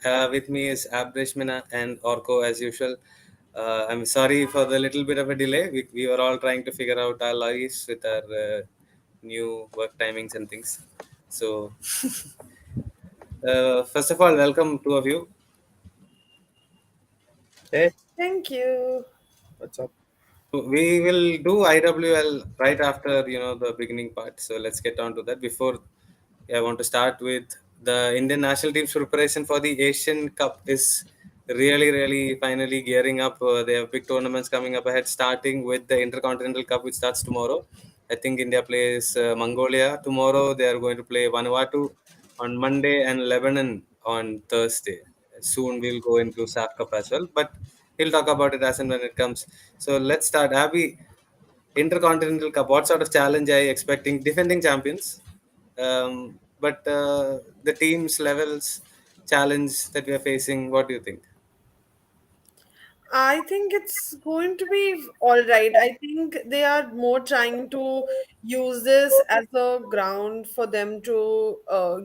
With me is Abrishmina and Orko as usual. I'm sorry for the little bit of a delay. We were all trying to figure out our lives with our new work timings and things. So, first of all, welcome two of you. Hey, Thank you. what's up? We will do IWL right after the beginning part. So let's get on to that. Before I want to start with the Indian national team's preparation for the Asian Cup is really finally gearing up. They have big tournaments coming up ahead, starting with the Intercontinental Cup, which starts tomorrow. I think India plays Mongolia tomorrow. They are going to play Vanuatu on Monday and Lebanon on Thursday. Soon we'll go into SAF Cup as well, but we'll talk about it as and when it comes. So let's start. Abby, Intercontinental Cup. What sort of challenge are you expecting? Defending champions, but the teams levels challenge that we are facing. What do you think? I think it's going to be all right. I think they are more trying to use this as a ground for them to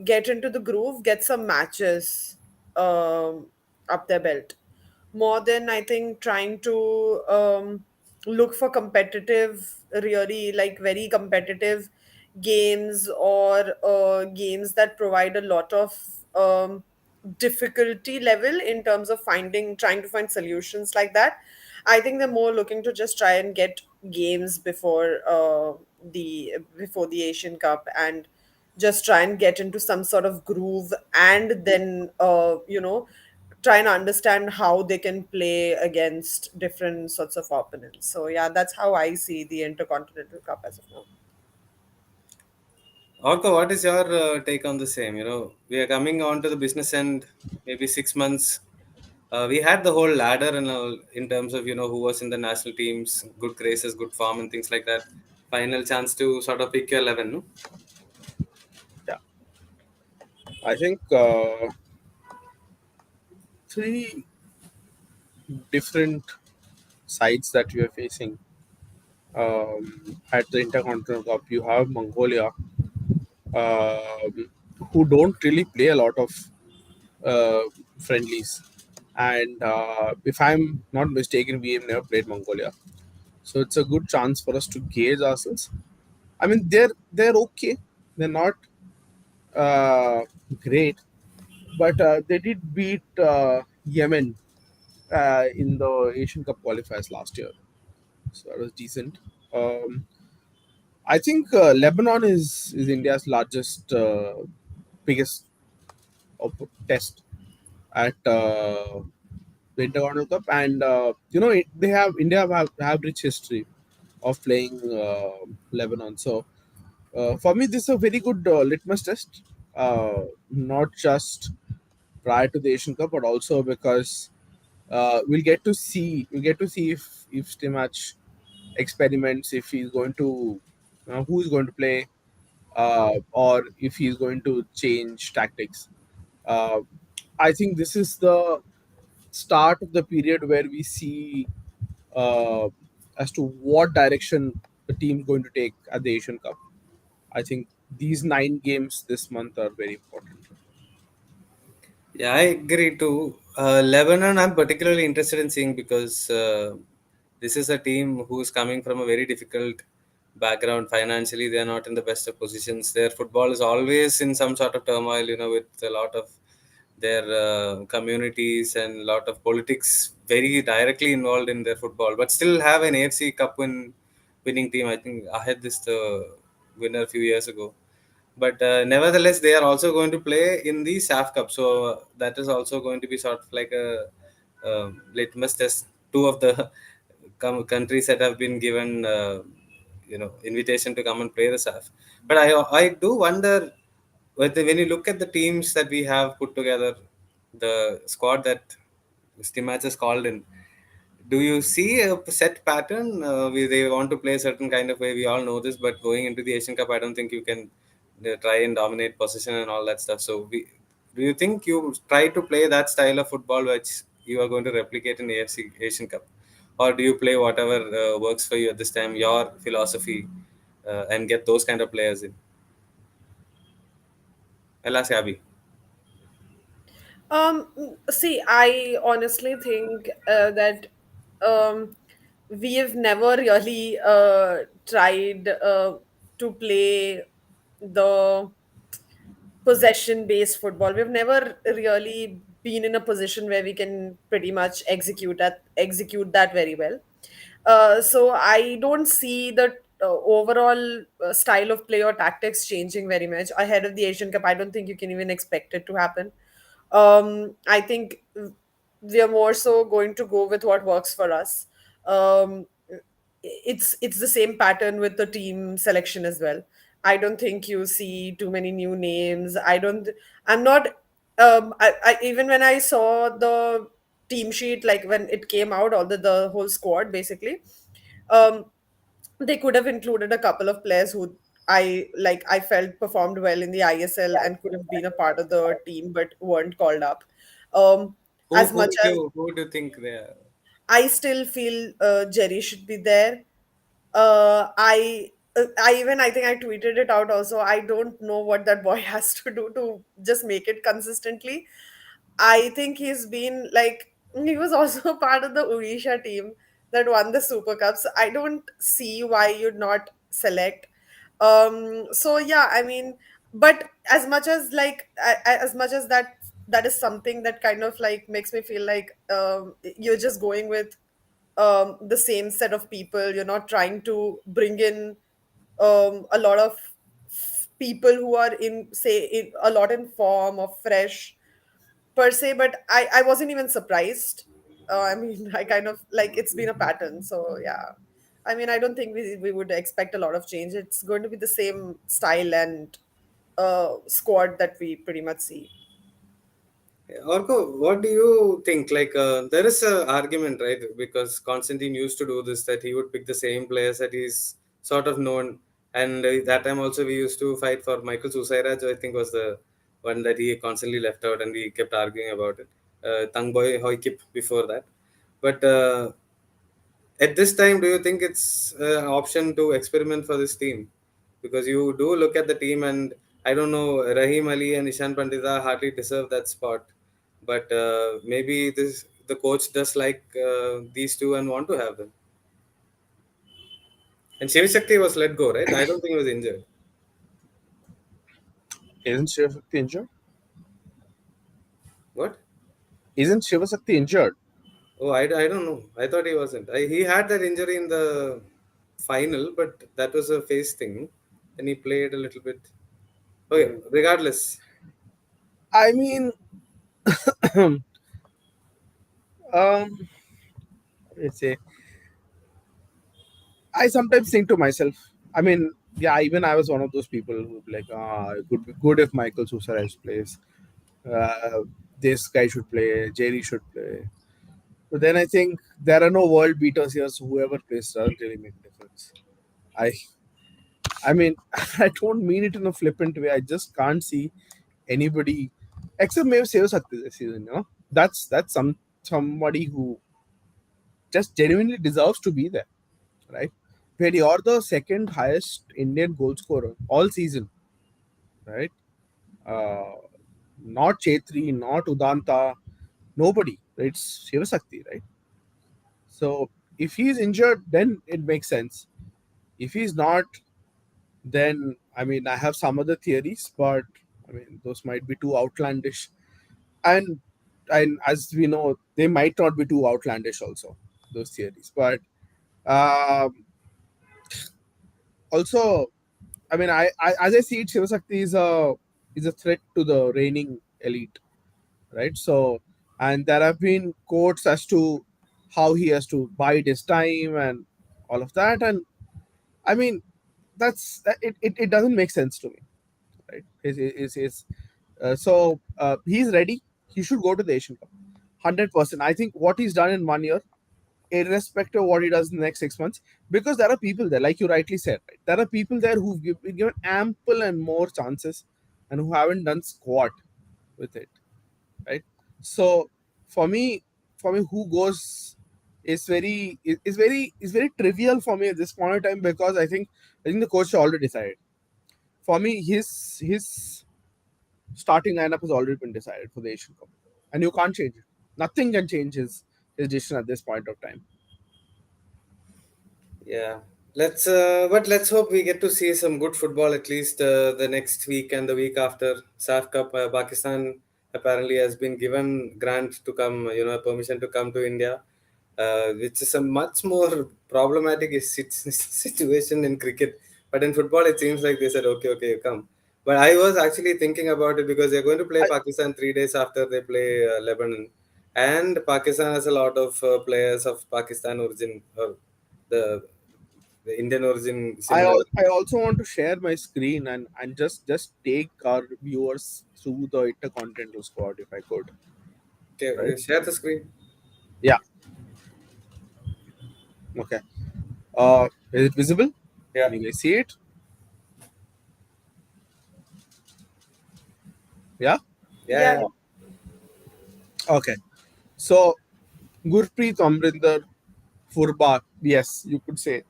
get into the groove, get some matches up their belt. More than I think trying to look for competitive, really like very competitive games or games that provide a lot of difficulty level in terms of trying to find solutions like that. I think they're more looking to just try and get games before the Asian Cup and just try and get into some sort of groove and then try and understand how they can play against different sorts of opponents. So yeah, that's how I see the Intercontinental Cup as of now. Orko, what is your take on the same? We are coming on to the business end, maybe 6 months. We had the whole ladder and all in terms of who was in the national teams, good graces, good form, and things like that. Final chance to sort of pick your 11. No? Yeah, I think three different sides that we are facing at the Intercontinental Cup. You have Mongolia, um, who don't really play a lot of uh, friendlies, and if I'm not mistaken, we have never played Mongolia, so it's a good chance for us to gauge ourselves. I mean, they're okay. They're not uh, great, but they did beat Yemen in the Asian Cup qualifiers last year, so that was decent. Um, I think Lebanon is India's largest, biggest test at the Intercontinental Cup, and they have India have rich history of playing Lebanon. So for me, this is a very good litmus test, not just prior to the Asian Cup, but also because we'll get to see if Stimach experiments, if he's going to who is going to play, or if he's going to change tactics. Uh, I think this is the start of the period where we see uh, as to what direction the team is going to take at the Asian Cup. I think these 9 games this month are very important. Yeah, I agree too. Lebanon, I'm particularly interested in seeing because this is a team who's coming from a very difficult background financially. They are not in the best of positions. Their football is always in some sort of turmoil, with a lot of their communities and a lot of politics very directly involved in their football, but still have an AFC Cup winning team. I think I had this the winner a few years ago, but nevertheless they are also going to play in the SAF Cup, so that is also going to be sort of like a litmus test. Two of the countries that have been given invitation to come and play the SAF. But I do wonder whether when you look at the teams that we have put together, the squad that Stimats has called in, do you see a set pattern? They want to play a certain kind of way. We all know this, but going into the Asian Cup, I don't think you can try and dominate possession and all that stuff. So, do you think you try to play that style of football which you are going to replicate in the AFC Asian Cup, or do you play whatever works for you at this time, your philosophy, and get those kind of players in? I'll ask Abby. See, I honestly think that um, we have never really tried to play the possession based football. We've never really been in a position where we can pretty much execute that very well. So I don't see the overall style of play or tactics changing very much ahead of the Asian Cup. I don't think you can even expect it to happen. I think we are more so going to go with what works for us. Um, it's the same pattern with the team selection as well. I don't think you see too many new names. I'm not. Even when I saw the team sheet, like when it came out, all the whole squad basically, um, they could have included a couple of players who I felt performed well in the ISL and could have been a part of the team but weren't called up. Um, as much as Who do you think they are? I still feel Jerry should be there. I think I tweeted it out also. I don't know what that boy has to do to just make it consistently. I think he's been like he was also a part of the Odisha team that won the Super Cups. I don't see why you'd not select. So yeah, I mean, but as much as as much as that is something that kind of like makes me feel like you're just going with the same set of people. You're not trying to bring in a lot of people who are a lot in form or fresh per se, but I wasn't even surprised. I mean, I kind of like it's been a pattern. So yeah, I mean, I don't think we would expect a lot of change. It's going to be the same style and squad that we pretty much see. Orko, what do you think? Like, there is a argument, right? Because Constantine used to do this, that he would pick the same players that he's sort of known. And that time also we used to fight for Michael Susairaj, I think was the one that he constantly left out, and we kept arguing about it. Tangboy Hoikip before that. But at this time, do you think it's an option to experiment for this team? Because you do look at the team, and I don't know, Rahim Ali and Ishan Pandita hardly deserve that spot. But maybe this the coach does like these two and want to have them. And Shivashakti was let go, right? I don't think he was injured. Isn't Shivasakti injured? What? Isn't Shivasakti injured? Oh, I don't know. I thought he wasn't. He had that injury in the final, but that was a face thing. And he played a little bit. Okay, Mm. regardless. I mean, let's say, I sometimes think to myself, I mean, yeah, even I was one of those people who like, it would be good if Michael Susarej plays. Uh, this guy should play, Jerry should play. But then I think there are no world beaters here, so whoever plays doesn't really make a difference. I, I mean, I don't mean it in a flippant way. I just can't see anybody except maybe Sakti this season. That's somebody who just genuinely deserves to be there, right? Where you're the second highest Indian goal scorer all season, right? Uh, not Chetri, not Udanta, nobody. It's Shivasakti, right? So if he's injured, then it makes sense. If he's not, then I mean I have some other theories, but I mean those might be too outlandish. And and as we know, they might not be too outlandish also, those theories. But um, also I mean, I as I see it, Shivasakti is a threat to the reigning elite, right? So, and there have been quotes as to how he has to bide his time and all of that, and I mean, it doesn't make sense to me, right? He's ready. He should go to the Asian Cup, 100%. I think what he's done in 1 year, irrespective of what he does in the next 6 months, because there are people there, like you rightly said, right? There are people there been given ample and more chances and who haven't done squat with it, right? So for me, who goes is very trivial for me at this point of time because I think the coach already decided. For me, his starting lineup has already been decided for the Asian Cup. and you can't change it. Nothing can change his decision at this point of time. Yeah. But let's hope we get to see some good football at least the next week and the week after. SAF Cup, Pakistan apparently has been given grant to come, permission to come to India, which is a much more problematic situation in cricket. But in football, it seems like they said, okay, okay, you come. But I was actually thinking about it because they're going to play I, Pakistan 3 days after they play Lebanon, and Pakistan has a lot of players of Pakistan origin, or the the Indian origin similar. I also want to share my screen and just take our viewers through the Intercontinental squad if I could. Right? Okay, share the screen. Yeah. Okay. Is it visible? Can Yeah, you guys see it? Yeah. yeah, Yeah, yeah. Okay. So Gurpreet, Amrinder, Furba, yes, you could say.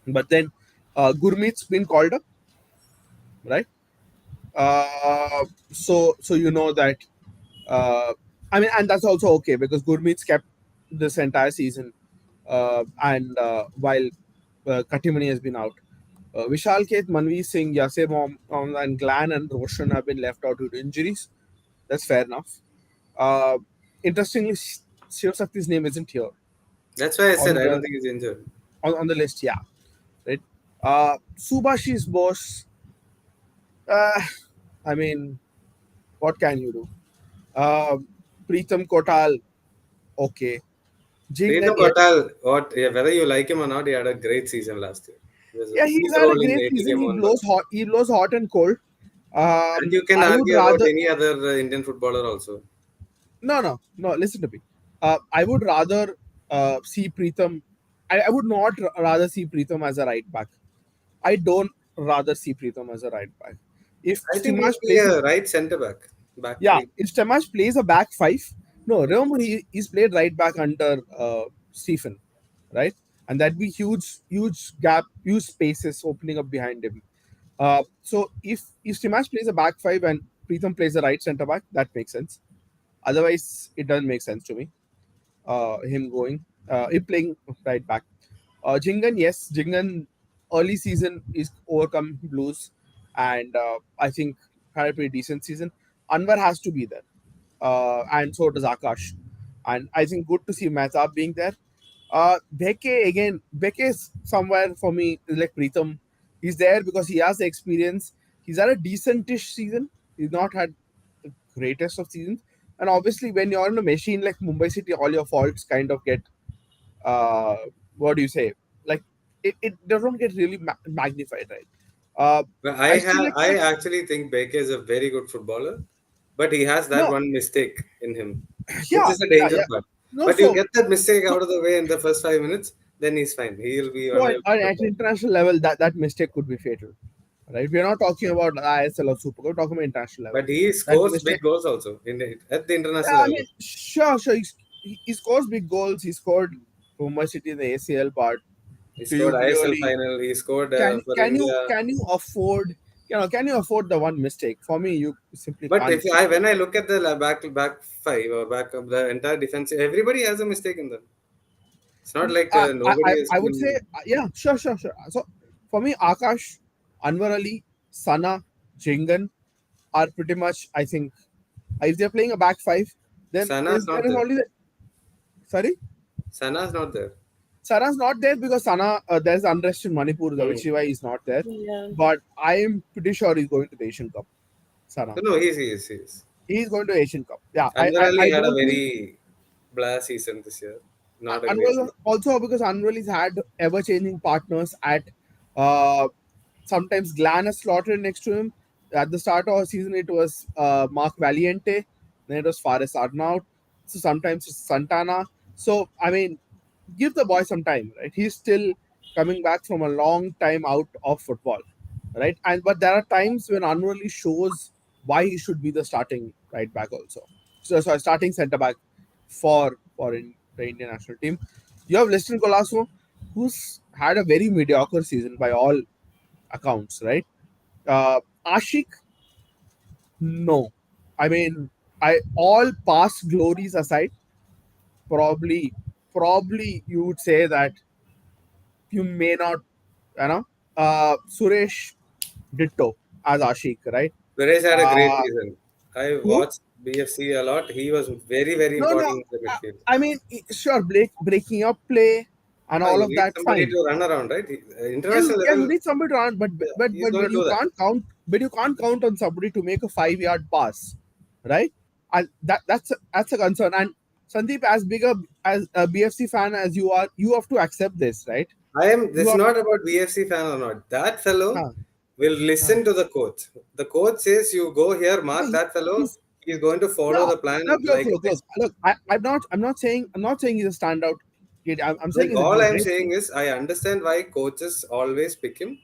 But then Gurmeet's been called up, right? So you know that. Uh, I mean, and that's also okay because Gurmeet's kept this entire season, and while Katimani has been out. Vishal Keth, Manveer Singh, Yasir Mohammed, and Glenn and Roshan have been left out due to injuries. That's fair enough. Uh, Interestingly, Shiv Shakti's name isn't here That's why I said on I don't the think he's injured. on the list. Yeah, right. Subhashi's boss. Uh, I mean, what can you do? Uh, Preetham Kotal, okay. Jingan, Pritam yes. Kotal, yeah, whether you like him or not, he had a great season last year. He was a Yeah, he's huge had a role in great APK season. Mohan Bagan. He blows hot and cold. And you can I would argue about rather any other Indian footballer also. no. Listen to me. I would rather see Preetham. I would not rather see Preetham as a right back. I don't rather see Preetham as a right back. If I think he'll Stimash be plays a a right centre back yeah, three. if Stimash plays a back five, no, Yeah. remember he's played right back under Stephen, right? And that'd be huge gap, huge spaces opening up behind him. So if Stimash plays a back five and Preetham plays a right centre back, that makes sense. Otherwise, it doesn't make sense to me. Him playing right back. Jingan, yes, Jingan early season is overcome blues, and I think had a pretty decent season. Anwar has to be there, and so does Akash, and I think good to see Mehtab being there. Beke again, Beke is somewhere for me like Preetham. He's there because he has the experience. He's had a decentish season. He's not had the greatest of seasons, and obviously when you're in a machine like Mumbai City, all your faults kind of get uh, what do you say? Like it doesn't get really magnified, right? But I still I expect, actually think Beke is a very good footballer, but he has that no, one mistake in him, which yeah, is the yeah, danger yeah. part. No, But you so get that mistake so out of the way in the first 5 minutes, then he's fine. He'll be so on a good at form. international level, that mistake could be fatal, right? We're not talking about ISL or Super Cup. We're talking about international level. But he That scores big mistake. goals also at the international Yeah, I level. mean, sure. He scores big goals. He scored for Mumbai City in the ACL part. He Do scored you ISL really final. He scored for India. can you afford can you afford the one mistake? For me, you simply But can't if afford I it. when I look at the back five or back of the entire defense, everybody has a mistake in them. It's not like nobody has I would say, been. yeah, sure. So for me, Akash, Anwar Ali, Sana, Jingan are pretty much, I think, if they're playing a back five, then Sana's there not is there. only the, sorry, Sana's not there. Sana's not there because Sana, there's unrest in Manipur, Hmm. which is why he's not there. yeah. But I am pretty sure he's going to the Asian Cup. Sana, No, he's. he's going to Asian Cup. Yeah, Anwar Ali I had a don't think very blah season this year. Not a great Unwell season. also because Unwell has had ever changing partners at uh, sometimes Glenn is slotted next to him. At the start of the season, it was Mark Valiente, then it was Faris Arnaut. So sometimes it's Santana. So I mean, give the boy some time, right? He's still coming back from a long time out of football, right? And but there are times when Unruly shows why he should be the starting right back also. So sorry, starting centre back for the Indian national team. You have Liston Colasso, who's had a very mediocre season by all accounts, right? Ashik, no. I mean, I all past glories aside, probably you would say that you may not, Suresh Ditto as Ashik, right? Suresh had a great Uh, season. I who? watched BFC a lot. He was very, very No, no. important in the midfield. I mean, sure, breaking up play and Ah, all you of need that, somebody fine. to run around, right? Yeah, International yeah, you level, need somebody to run, but yeah, he's going but to do you that. can't count. But you can't count on somebody to make a 5 yard pass, right? And that's a concern. And Sandeep, as big as a BFC fan as you are, you have to accept this, right? I am. You This is have not about BFC fan or not. That fellow uh, will uh, listen to the coach. The coach says, "You go here, yeah, mark that fellow." he's He's going to follow yeah. the plan Look, like a look, look, fish. look. I'm not saying he's a standout kid. I'm saying Like he's a all I'm great saying kid. is, I understand why coaches always pick him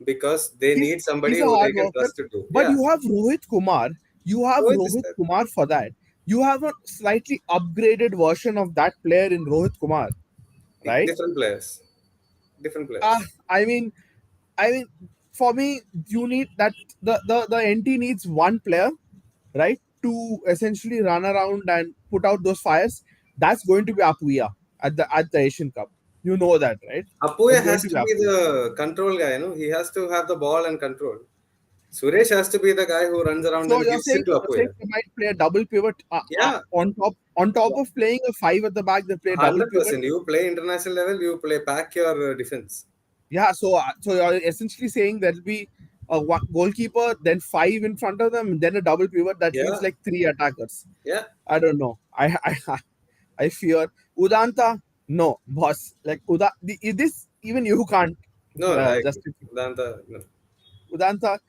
because they need He's somebody a who they hard can worker, trust to do. but Yeah, you have Rohit Kumar. You have Rohit is Rohit there. Kumar for that. You have a slightly upgraded version of that player in Rohit Kumar, right? Different players, different Uh, players. I mean, I mean, for me, you need that the NT needs one player, right, to essentially run around and put out those fires. That's going to be Apuya at the Asian Cup. You know that, right? Apuya That's going has to be to be Apuya. the control guy. He has to have the ball and control. Suresh has to be the guy who runs around So and gives it to you're saying Apuya. they might play a double pivot Yeah, on top of playing a five at the back. They play a double pivot. 100%. You play international level, you play pack your defense. Yeah. So you're essentially saying there'll be a goalkeeper, then five in front of them, then a double pivot that leaves Yeah, like three attackers. yeah. I don't know. I fear Udanta. No, boss. Like this even you can't No, I agree. justify. Vedanta, no. Udanta,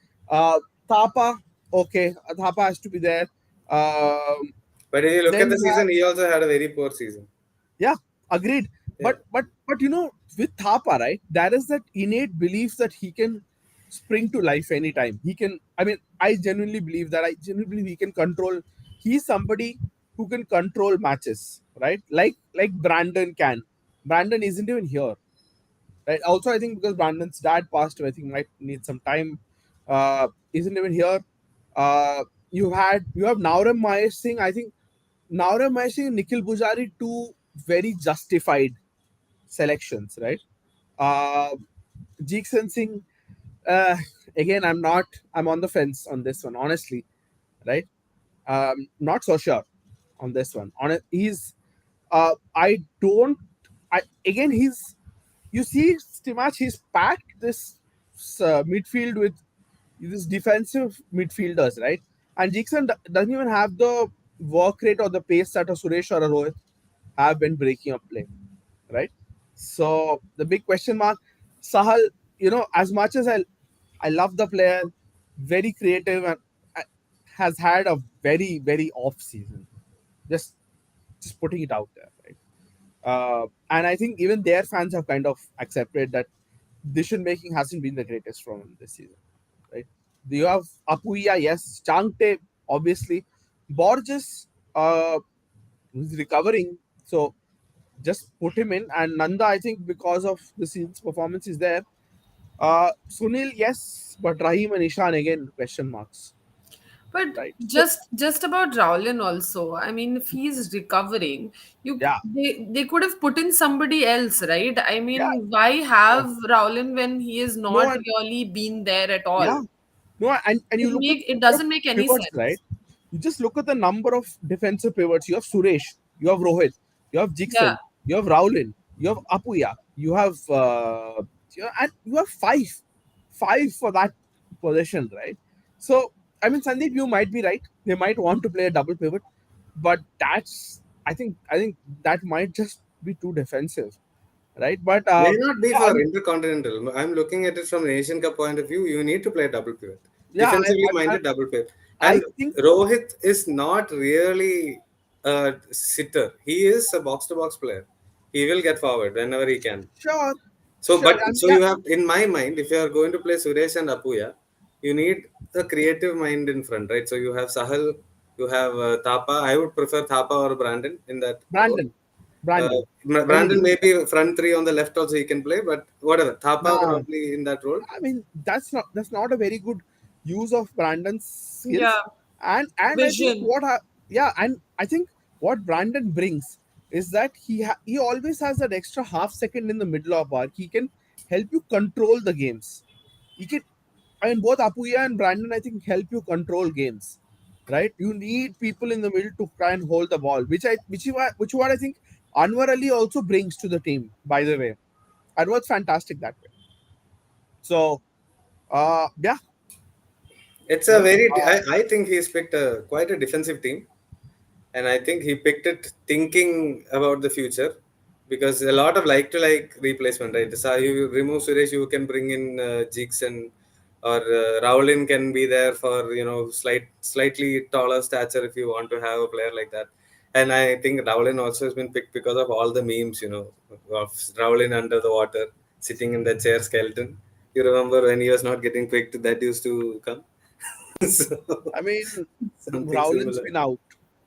Thapa. Okay, Thapa has to be there. Um, But if you look then at the you have season, he also had a very poor season. yeah, agreed. Yeah. But with Thapa, right, there is that innate belief that he can spring to life anytime. He can. I mean, I genuinely believe that. I genuinely believe he can control. He's somebody who can control matches, right? Like Brandon can. Brandon isn't even here, right? Also, I think because Brandon's dad passed away, I think might need some time. Isn't even here. You have Nauram Mahesh Singh. I think Nauram Mahesh Singh and Nikhil Pujari, two very justified selections, right? Uh, Jeekson Singh, uh, again, I'm on the fence on this one, honestly, right? Not so sure on this one. I don't, he's, you see, Stimach, he's packed this midfield with this defensive midfielders, right? And Jeekson doesn't even have the work rate or the pace that a Suresh or a Rohit have been breaking up play, right? So the big question mark, Sahal, as much as I love the player, very creative and uh, has had a very very off season. Just putting it out there, right? And I think even their fans have kind of accepted that decision making hasn't been the greatest from him this season, right? You have Apuya, yes, Changte, obviously, Borges, who's recovering, so just put him in. And Nanda, I think because of the season's performance, is there. Sunil, yes, but Rahim and Ishan again question marks, But right? So just about Rowland also. I mean, if he's recovering, yeah, they could have put in somebody else, right? I yeah, mean, why yeah. have Rowland when he has No, not and really been there at all? yeah, no, and you look at It the number of doesn't make any pivots, right? sense. You just look at the number of defensive pivots. You have Suresh, you have Rohit, you have Yeah. Jixon, you have Rowlin, you have Apuya, and you have five for that position, right? So I mean, Sandeep, you might be right. They might want to play a double pivot, but I think that might just be too defensive, right? But May not be yeah, for Intercontinental. I'm looking at it from an Asian Cup point of view. You need to play double pivot. yeah, Defensively minded double pivot. I And think Rohit is not really a sitter. He is a box to box player. He will get forward whenever he can. sure, So, sure, but and so yeah, you have in my mind, if you are going to play Suresh and Apuya, you need a creative mind in front, right? So you have Sahal, you have Thapa. I would prefer Thapa or Brandon in that role. Brandon, Uh, Brandon, any Brandon day. maybe front three on the left also he can play, but whatever. Thapa Nah, probably in that role. I mean that's not a very good use of Brandon's Yeah. skills. And I think Vision. yeah, and I think what Brandon brings is that he always has that extra half second in the middle of arc. He can help you control the games. He can, I mean, both Apuya and Brandon, I think, help you control games. Right? You need people in the middle to try and hold the ball, which is what I think Anwar Ali also brings to the team. By the way, Anwar's fantastic that way. So, yeah, It's you a know, very. I think he's picked a quite a defensive team, and I think he picked it thinking about the future, because a lot of like to like replacement, right? So you remove Suresh, you can bring in Jigson, or Raulin can be there for slightly taller stature if you want to have a player like that. And I think Raulin also has been picked because of all the memes, of Raulin under the water, sitting in the chair skeleton. You remember when he was not getting picked, that used to come. So I mean, something Rowland's similar. been out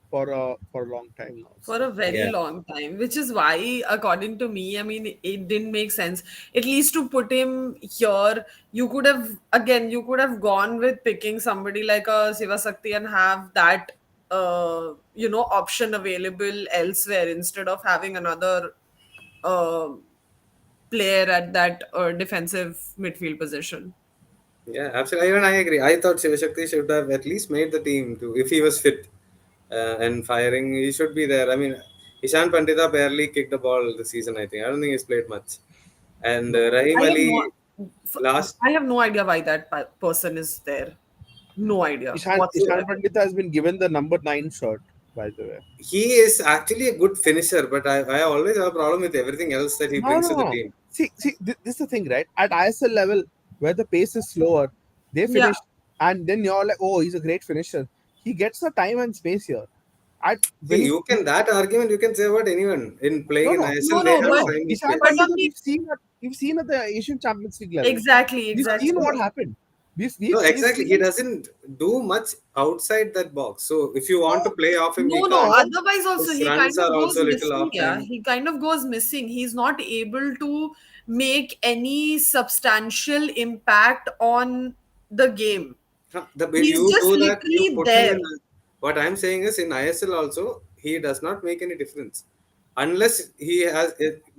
for a long time now. For a So very Yeah. long time, which is why, according to me, I mean, it didn't make sense. At least to put him here, you could have gone with picking somebody like a Sivasakti and have that, option available elsewhere instead of having another uh, player at that defensive midfield position. Yeah, absolutely. Even I agree. I thought Shivashakti should have at least made the team too, if he was fit and firing. He should be there. I mean, Ishan Pandita barely kicked the ball this season. I think. I don't think he's played much. And no, Rahim I have Ali no, last. I have no idea why that person is there. No idea Ishan whatsoever. Pandita has been given the number 9 shirt, by the way. He is actually a good finisher, but I always have a problem with everything else that he No, brings no, to the no. team. See, this is the thing, right? At ISL level, where the pace is slower, they Yeah. finish, and then you're like, oh, he's a great finisher. He gets the time and space here. At when See, you can that argument you can say about anyone in no, playing in no, No, ISL. They no, no, have but no. time and Ishan but space. on Pandita, the we've seen at the Asian Champions League level. exactly, We've seen exactly. what happened. No, We've exactly. He seen doesn't do much outside that box. So if you want to so play off him, he No, no. can't. all Otherwise, also His he kind runs of are goes also a little missing. off Yeah, time. he kind of goes missing. He's not able to make any substantial impact on the game. Huh, He's you just do that, you literally put him there. in. What I'm saying is in ISL also, he does not make any difference. Unless he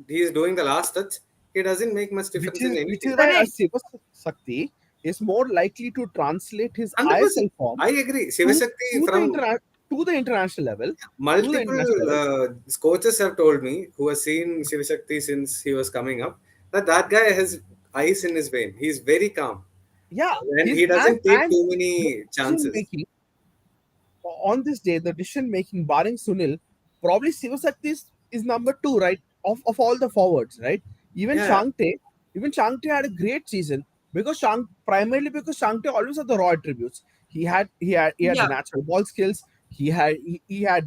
is doing the last touch, he doesn't make much which difference in is any which is team. why a Correct. Siva Sakti is more likely to translate his 100%. ISL form I agree. to Shivashakti to the from interna- to the international level, to the multiple international level. coaches have told me, who has seen Shivashakti since he was coming up, that that guy has ice in his vein. He's very calm Yeah, and his he doesn't take and too the many decision chances. making on this day, the decision making, barring Sunil, probably Sivasakti is number 2, right? Of all the forwards, right? Even Yeah, Shangte, even Shangte had a great season because primarily because Shangte always had the raw attributes. He had the Yeah. natural ball skills. He had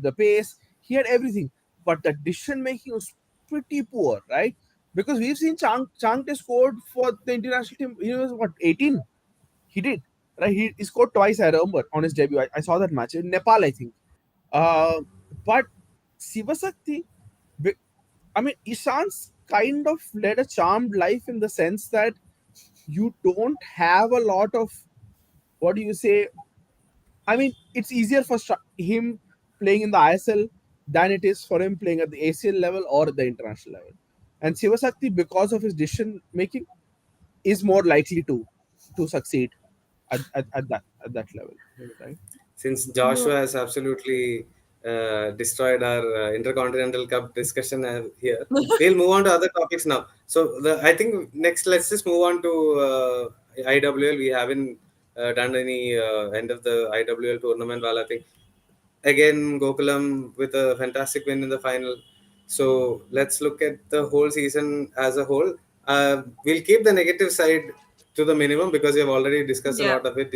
the pace. He had everything, but the decision making was pretty poor, right? Because we've seen Changte scored for the international team. He was what 18. He did. Right? He scored twice, I remember, on his debut. I saw that match in Nepal, I think. Uh, but Sivasakti, I mean, Ishan's kind of led a charmed life in the sense that you don't have a lot of, what do you say? I mean, it's easier for him playing in the ISL than it is for him playing at the ACL level or the international level. And Sivasakti, because of his decision making, is more likely to succeed at that level, right? since No. Joshua has absolutely destroyed our Intercontinental Cup discussion here, we'll move on to other topics now. So I think next let's just move on to IWL. We haven't done any end of the IWL tournament. Well, I think again Gokulam with a fantastic win in the final. So let's look at the whole season as a whole. We'll keep the negative side to the minimum because we have already discussed a Yeah. lot of it.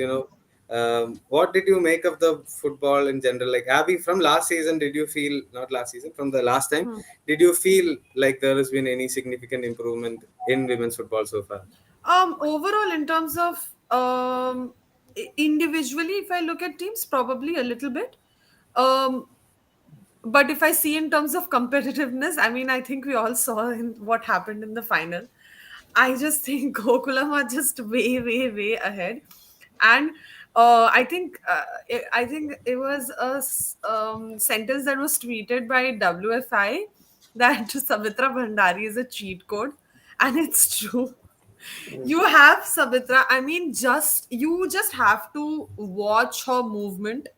What did you make of the football in general? Like Abby, from last season, did you feel not last season, from the last time, did you feel like there has been any significant improvement in women's football so far? Overall, in terms of individually, if I look at teams, probably a little bit. Um, but if I see in terms of competitiveness, I mean, I think we all saw in what happened in the final. I just think Gokulam are just way, way, way ahead. And I think it was a sentence that was tweeted by WFI that Savitra Bhandari is a cheat code, and it's true. You have Savitra. I mean, just have to watch her movement.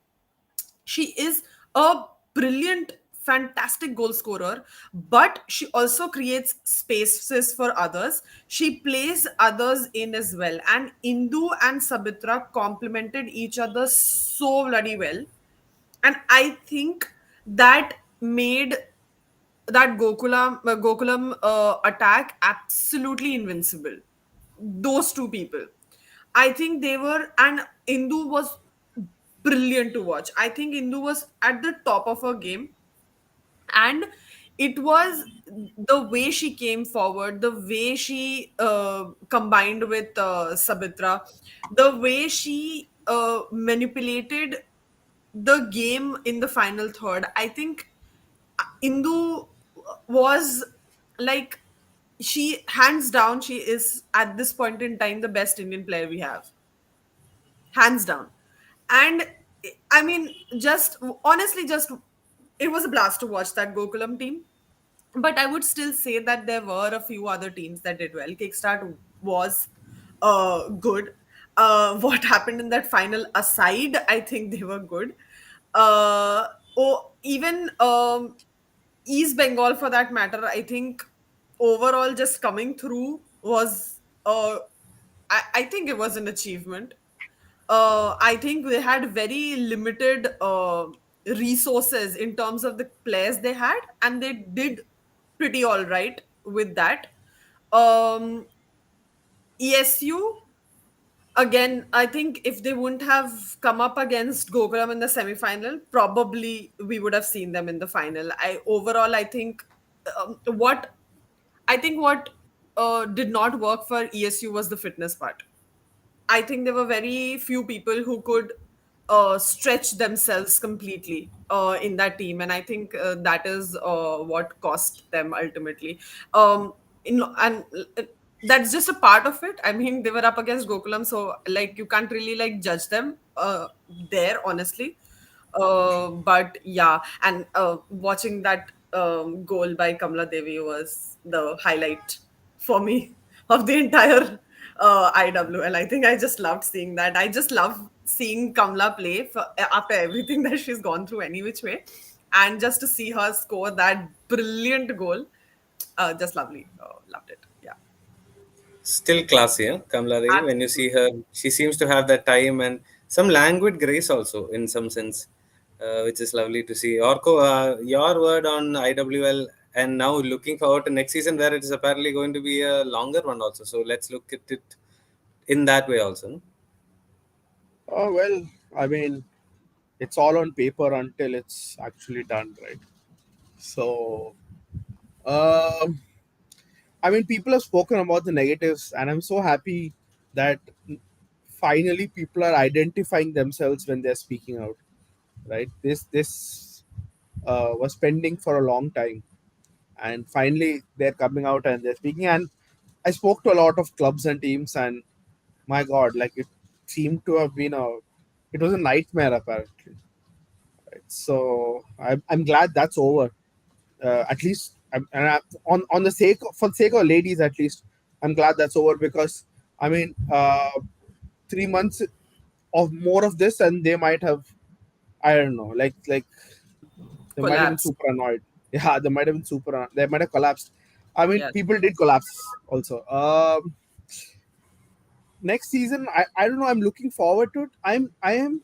She is a brilliant, fantastic goal scorer, but she also creates spaces for others. She plays others in as well. And Indu and Sabitra complemented each other so bloody well. And I think that made that Gokulam attack absolutely invincible. Those two people, I think they were, and Indu was brilliant to watch. I think Indu was at the top of her game, and it was the way she came forward, the way she combined with Sabitra, the way she manipulated the game in the final third. I think Indu was like, she hands down, she is at this point in time the best Indian player we have, hands down. And I mean, just honestly, just it was a blast to watch that Gokulam team. But I would still say that there were a few other teams that did well. Kickstart was good. What happened in that final aside, I think they were good. Even East Bengal, for that matter, I think overall just coming through was, I think it was an achievement. I think they had very limited resources in terms of the players they had, and they did pretty all right with that. ESU, again, I think if they wouldn't have come up against Gokulam in the semi-final, probably we would have seen them in the final. I think what what did not work for ESU was the fitness part. I think there were very few people who could stretch themselves completely in that team, and I think that is what cost them ultimately. And that's just a part of it. I mean, they were up against Gokulam, so like you can't really like judge them there, honestly. But yeah, and watching that goal by Kamala Devi was the highlight for me of the entire IWL. I think I just loved seeing that. I just love seeing Kamala play after everything that she's gone through, any which way, and just to see her score that brilliant goal, just lovely. Loved it. Yeah. Still classy, huh? Kamala Devi. When you see Absolutely. her, she seems to have that time and some languid grace also, in some sense, which is lovely to see. Orko, your word on IWL, and now looking forward to next season where it is apparently going to be a longer one also. So let's look at it in that way also. No? Oh well, I mean, it's all on paper until it's actually done, right? So, um, I mean, people have spoken about the negatives, and I'm so happy that finally people are identifying themselves when they're speaking out. Right? This was pending for a long time, and finally they're coming out and they're speaking. And I spoke to a lot of clubs and teams, and my God, like it seemed to have been it was a nightmare apparently. Right? So I'm glad that's over. At least on the sake for the sake of ladies, at least I'm glad that's over because I mean 3 months of more of this and they might have, I don't know, like they might have been Collapsed. super annoyed. Yeah, they might have been they might have collapsed. I mean, Yes. people did collapse also. Next season, I don't know. I'm looking forward to it. I am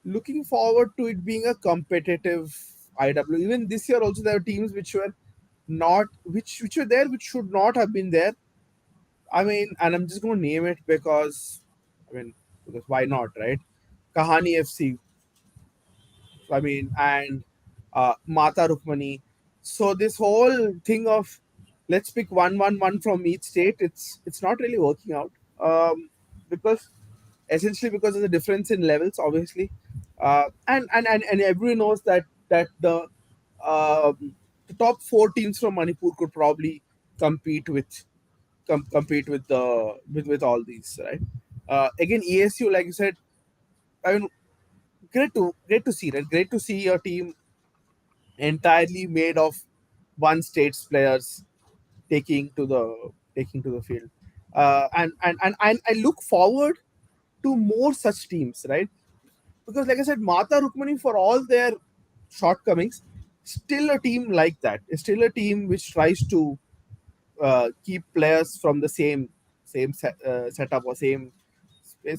looking forward to it being a competitive IW. Even this year, also there are teams which were not which were there which should not have been there. I mean, and I'm just going to name it because I mean because why not, right? Kahani FC, I mean, and Mata Rukmani. So this whole thing of let's pick one from each state, it's not really working out because essentially because of the difference in levels, obviously, and everyone knows that the top four teams from Manipur could probably compete with compete with the with all these, right? Again, ESU, like you said. I mean, great to see, right? Great to see a team entirely made of one state's players taking to the field. I look forward to more such teams, right? Because like I said, Mata Rukmani, for all their shortcomings, still a team like that. It's still a team which tries to keep players from the same setup or same.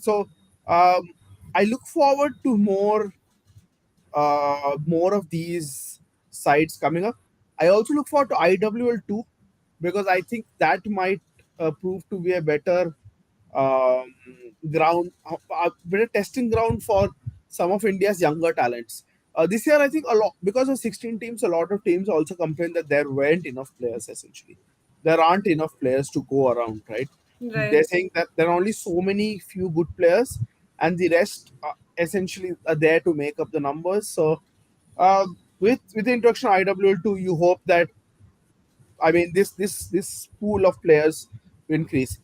So um, I look forward to more of these sites coming up. I also look forward to IWL too, because I think that might prove to be a better um, better testing ground for some of India's younger talents. This year, I think a lot, because of 16 teams, a lot of teams also complained that there weren't enough players. Essentially, there aren't enough players to go around. Right? They're Right. saying that there are only so many few good players, and the rest essentially are there to make up the numbers. So, with the introduction of IWL2, you hope that, I mean, this pool of players will increase.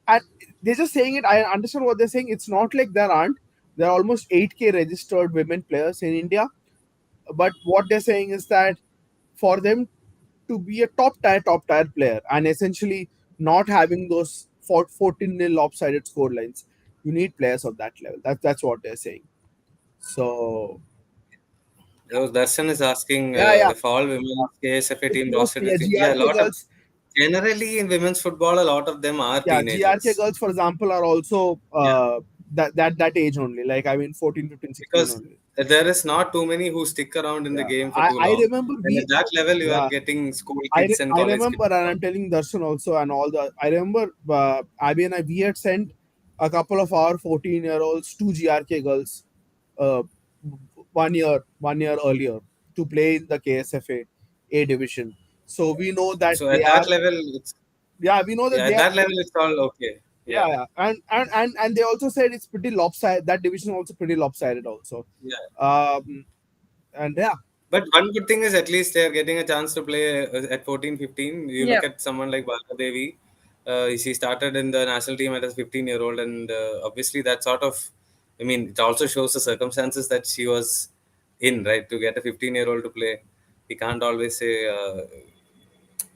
And they're just saying it. I understand what they're saying. It's not like there aren't. There are almost 8K registered women players in India. But what they're saying is that for them to be a top tier player, and essentially not having those 14 nil lopsided score lines, you need players of that level. That's what they're saying. So So Darshan is asking yeah, yeah. if all women's KSFA It's team roster mostly, is yeah, yeah, a GRK lot of girls. generally in women's football, a lot of them are Yeah, GRK teenagers girls, for example, are also yeah, that age only. Like, I mean, 14, 15, 16 because only. there is not too many who stick around in the Yeah, game for I too I long, remember and at we that level, you are yeah getting school kids and I college kids remember, and around. I'm telling Darshan also, and all the I remember Abhi and I, we had sent a couple of our 14-year-olds to GRK girls, uh, 1 year earlier, to play in the KSFA A division. So we know that So they at are, that level, it's yeah, we know that yeah, at they are, that level, it's all okay. yeah, Yeah, yeah. And they also said it's pretty lopsided. That division also pretty lopsided also. yeah. Um, and yeah, But one good thing is at least they're getting a chance to play at 14, 15. You Yeah. look at someone like Bharata Devi. She started in the national team as a 15-year-old, and obviously that sort of, I mean, it also shows the circumstances that she was in, right? To get a 15-year-old to play, he can't always say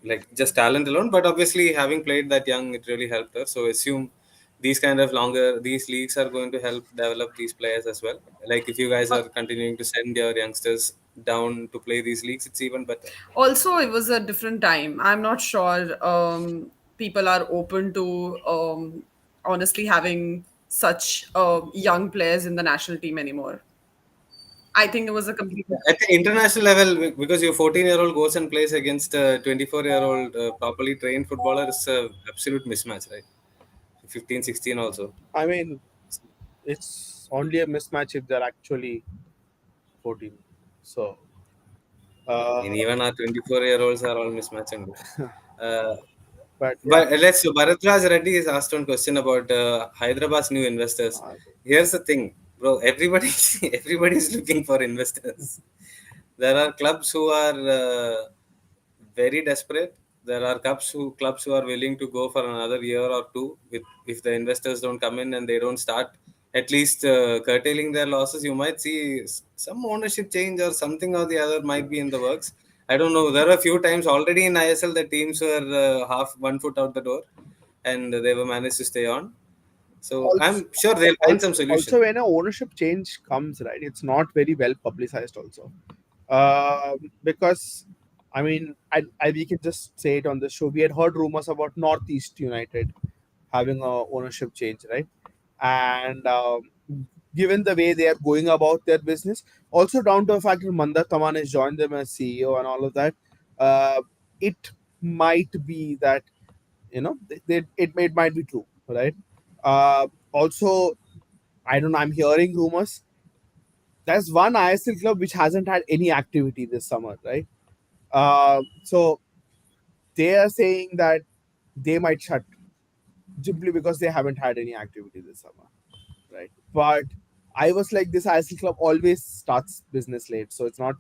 like just talent alone, but obviously having played that young, it really helped her. So assume these kind of longer these leagues are going to help develop these players as well. Like if you guys Uh, are continuing to send your youngsters down to play these leagues, it's even better. Also, it was a different time. I'm not sure people are open to honestly having such young players in the national team anymore. I think it was a completely. At the international level, because your 14-year-old goes and plays against a 24-year-old properly trained footballer, is a absolute mismatch, right? 15, 16 also. I mean, it's only a mismatch if they're actually 14. So, I uh, mean, even our 24-year-olds are all mismatching. Uh, but yeah, But let's so Bharatraj Reddy is asked one question about Hyderabad's new investors. uh, Here's the thing, bro. Everybody, everybody is looking for investors. There are clubs who are very desperate. There are clubs who are willing to go for another year or two with if the investors don't come in and they don't start at least curtailing their losses. You might see some ownership change or something or the other might be in the works. I don't know. There are a few times already in ISL the teams were half 1 foot out the door, and they were managed to stay on. So also, I'm sure they'll find some solution. also when a ownership change comes, right, it's not very well publicized also. Because I mean, we can just say it on the show. We had heard rumors about Northeast United having a ownership change, right? And given the way they are going about their business, also down to the fact that Mandar Taman has joined them as CEO and all of that, uh, it might be that, it might be true, right? Also, I don't know. I'm hearing rumors. There's one ISL club which hasn't had any activity this summer, right? So they are saying that they might shut simply because they haven't had any activity this summer, right? But I was like, this ISL club always starts business late, so it's not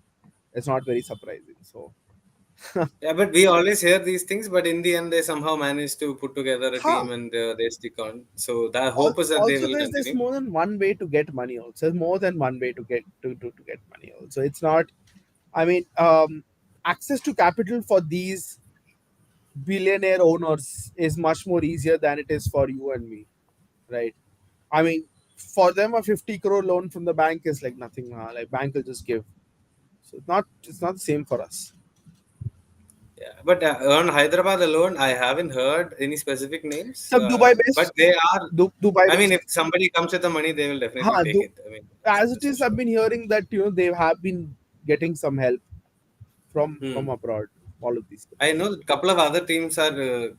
very surprising. So Yeah, but we always hear these things, but in the end, they somehow manage to put together a Huh. team and they stick on. So the hope is that they Also, will there's continue. more than one way to get money. Also, there's more than one way to get money. Also, it's not. I mean, access to capital for these billionaire owners is much more easier than it is for you and me, right? I mean, for them, a 50 crore loan from the bank is like nothing. Like bank will just give. So it's not the same for us. Yeah, but on Hyderabad alone, I haven't heard any specific names. So Dubai But based, they are. Dubai I mean, based. if somebody comes with the money, they will definitely Huh, take it. I mean, as it that's for is, I've sure. been hearing that they have been getting some help from Hmm. abroad. All of these I things. know a couple of other teams are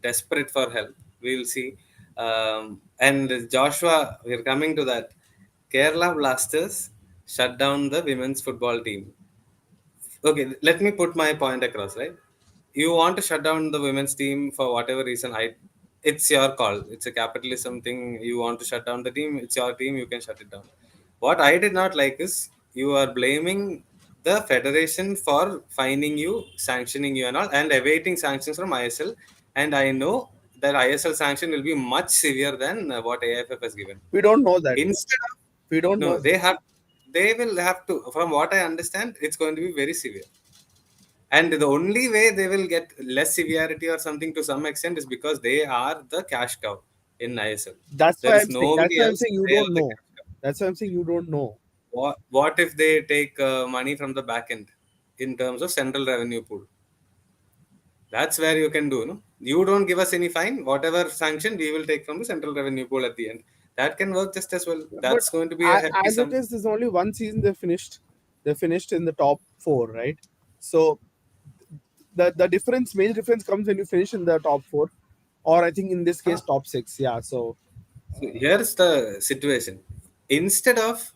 desperate for help. We'll see. And Joshua, we're coming to that. Kerala Blasters shut down the women's football team. Okay, let me put my point across, right? You want to shut down the women's team for whatever reason. It's your call. It's a capitalism thing. You want to shut down the team, it's your team, you can shut it down. What I did not like is you are blaming the federation for fining you, sanctioning you and all, and awaiting sanctions from ISL. And I know that ISL sanction will be much severe than what AIFF has given. We don't know that. Instead of, We don't no, know. they will have to, from what I understand, it's going to be very severe. And the only way they will get less severity or something to some extent is because they are the cash cow in ISL. That's There why is I'm saying. That's nobody why I'm else. saying you They are don't the know. cash cow. That's why I'm saying you don't know. What if they take money from the back end in terms of central revenue pool? That's where you can do. No, you don't give us any fine. Whatever sanction we will take from the central revenue pool at the end. That can work just as well. But That's going to be a hefty as it sum. is, there's only one season they finished. They finished in the top four, right? So the difference, major difference, comes when you finish in the top four, or I think in this case Huh. top six. Yeah. So So here's the situation. Instead of,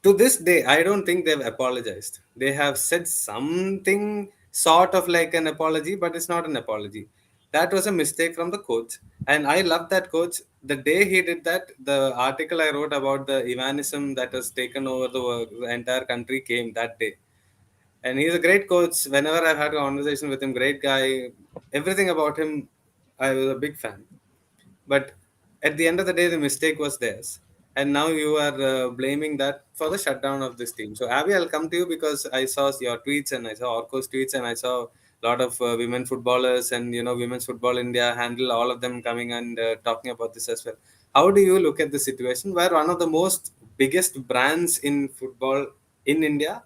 to this day, I don't think they've apologized. They have said something sort of like an apology, but it's not an apology. That was a mistake from the coach, and I love that coach. The day he did that, the article I wrote about the evanism that has taken over the entire country came that day. And he's a great coach. Whenever I've had a conversation with him, great guy, everything about him, I was a big fan. But at the end of the day, the mistake was theirs. And now you are blaming that for the shutdown of this team. So, Abby, I'll come to you because I saw your tweets and I saw Orko's tweets and I saw a lot of women footballers and, Women's Football India handle, all of them coming and talking about this as well. How do you look at the situation where one of the most biggest brands in football in India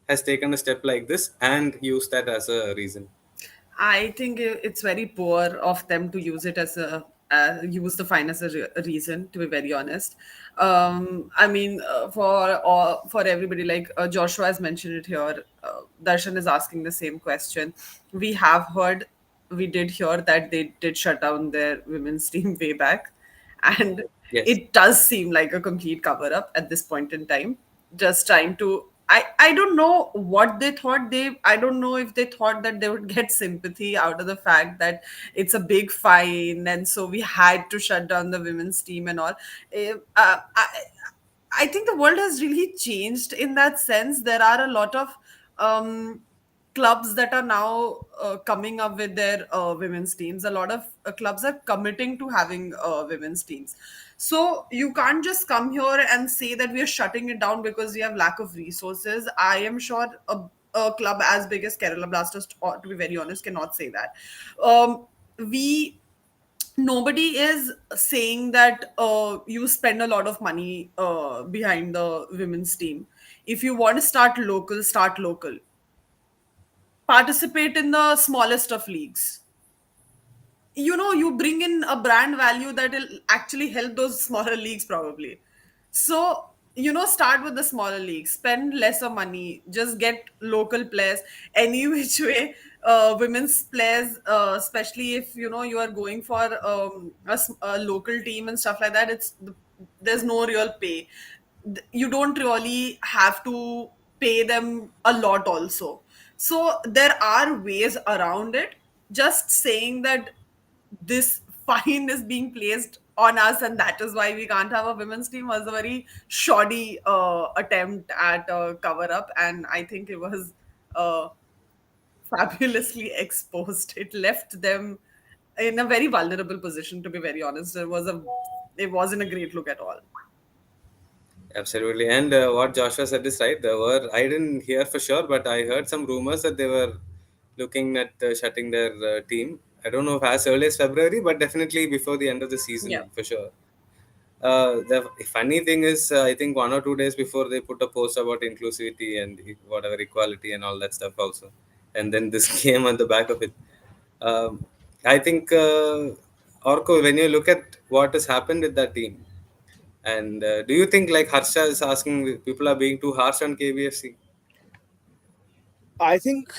has taken a step like this and used that as a reason? I think it's very poor of them to use it as a use the fine as a reason. To be very honest, I mean, for everybody, like Joshua has mentioned it here. Darshan is asking the same question. We have heard, we did hear that they did shut down their women's team way back, and Yes. it does seem like a complete cover up at this point in time, just trying to, I don't know what they thought. I don't know if they thought that they would get sympathy out of the fact that it's a big fine and so we had to shut down the women's team and all. I think the world has really changed in that sense. There are a lot of um, clubs that are now coming up with their women's teams. A lot of clubs are committing to having women's teams. So you can't just come here and say that we are shutting it down because we have lack of resources. I am sure a club as big as Kerala Blasters, to be very honest, cannot say that. We Nobody is saying that you spend a lot of money behind the women's team. If you want to start local, start local. Participate in the smallest of leagues. You bring in a brand value that will actually help those smaller leagues probably. So start with the smaller leagues, spend lesser money, just get local players any which way. Women's players, especially if you are going for a local team and stuff like that, there's no real pay. You don't really have to pay them a lot also. So there are ways around it. Just saying that this fine is being placed on us and that is why we can't have a women's team was a very shoddy attempt at a cover up, and I think it was uh, fabulously exposed. It left them in a very vulnerable position, to be very honest. It wasn't a great look at all. Absolutely. And what Joshua said is right. There were, I didn't hear for sure, but I heard some rumors that they were looking at shutting their team. I don't know if as early as February, but definitely before the end of the Yeah. season for sure. The funny thing is, I think 1 or 2 days before they put a post about inclusivity and whatever equality and all that stuff also, and then this came on the back of it. I think Orko, when you look at what has happened with that team, and do you think like Harsha is asking people are being too harsh on KBFC? I think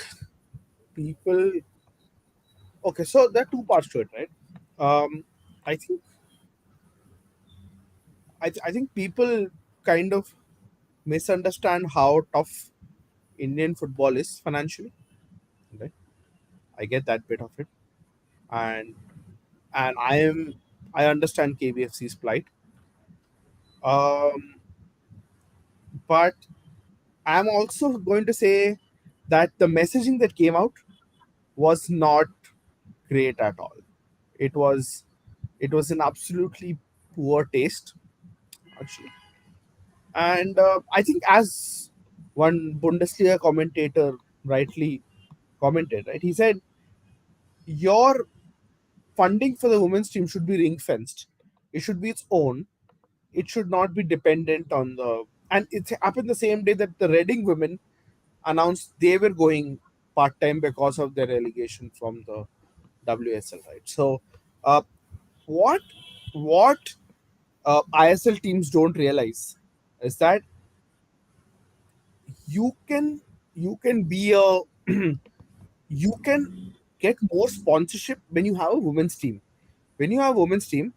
people. Okay, so there are two parts to it, right? Um, I think I think people kind of misunderstand how tough Indian football is financially. Right? I get that bit of it, and I understand KBFC's plight. Um, but I'm also going to say that the messaging that came out was not great at all. It was it was an absolutely poor taste, actually. And I think, as one Bundesliga commentator rightly commented, right, he said your funding for the women's team should be ring fenced. It should be its own. It should not be dependent on the. And it happened the same day that the Reading women announced they were going part time because of their relegation from the WSL, right? So, uh, what what ISL teams don't realize is that you can be a you can get more sponsorship when you have a women's team. When you have a women's team,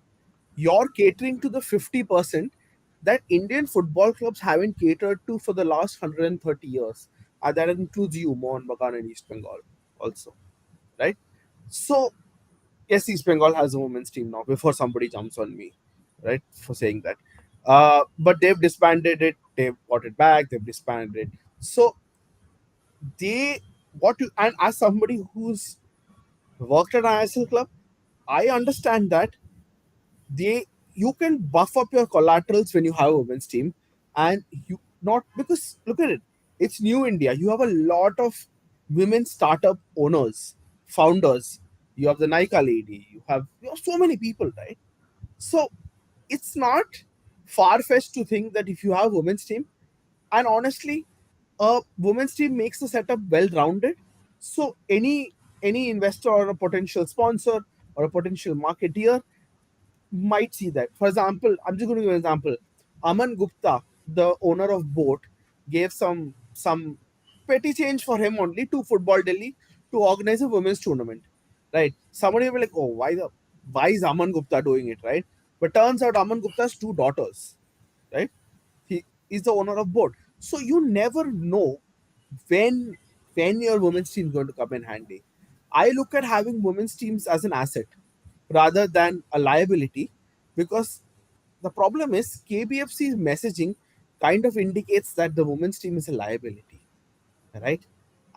you're catering to the 50% that Indian football clubs haven't catered to for the last 130 years. That includes you, Mohun Bagan, and East Bengal also, right? So, yes, East Bengal has a women's team now, before somebody jumps on me, right, for saying that. But they've disbanded it, they've got it back, they've disbanded it. So, they, what you, and as somebody who's worked at an ISL club, I understand that they you can buff up your collaterals when you have a women's team, and you not because look at it, it's new India. You have a lot of women startup owners, founders. You have the Nika lady. You have so many people, right? So it's not far fetched to think that if you have a women's team, and honestly, a women's team makes the setup well rounded. So any investor or a potential sponsor or a potential marketeer might see that. For example, I'm just going to give an example. Aman Gupta, the owner of Boat, gave some petty change for him only to Football Delhi to organize a women's tournament. Right? Somebody will be like, oh, why is Aman Gupta doing it, right? But turns out Aman Gupta's two daughters, right? He is the owner of Boat. So you never know when when your women's team is going to come in handy. I look at having women's teams as an asset rather than a liability, because the problem is KBFC's messaging kind of indicates that the women's team is a liability, right?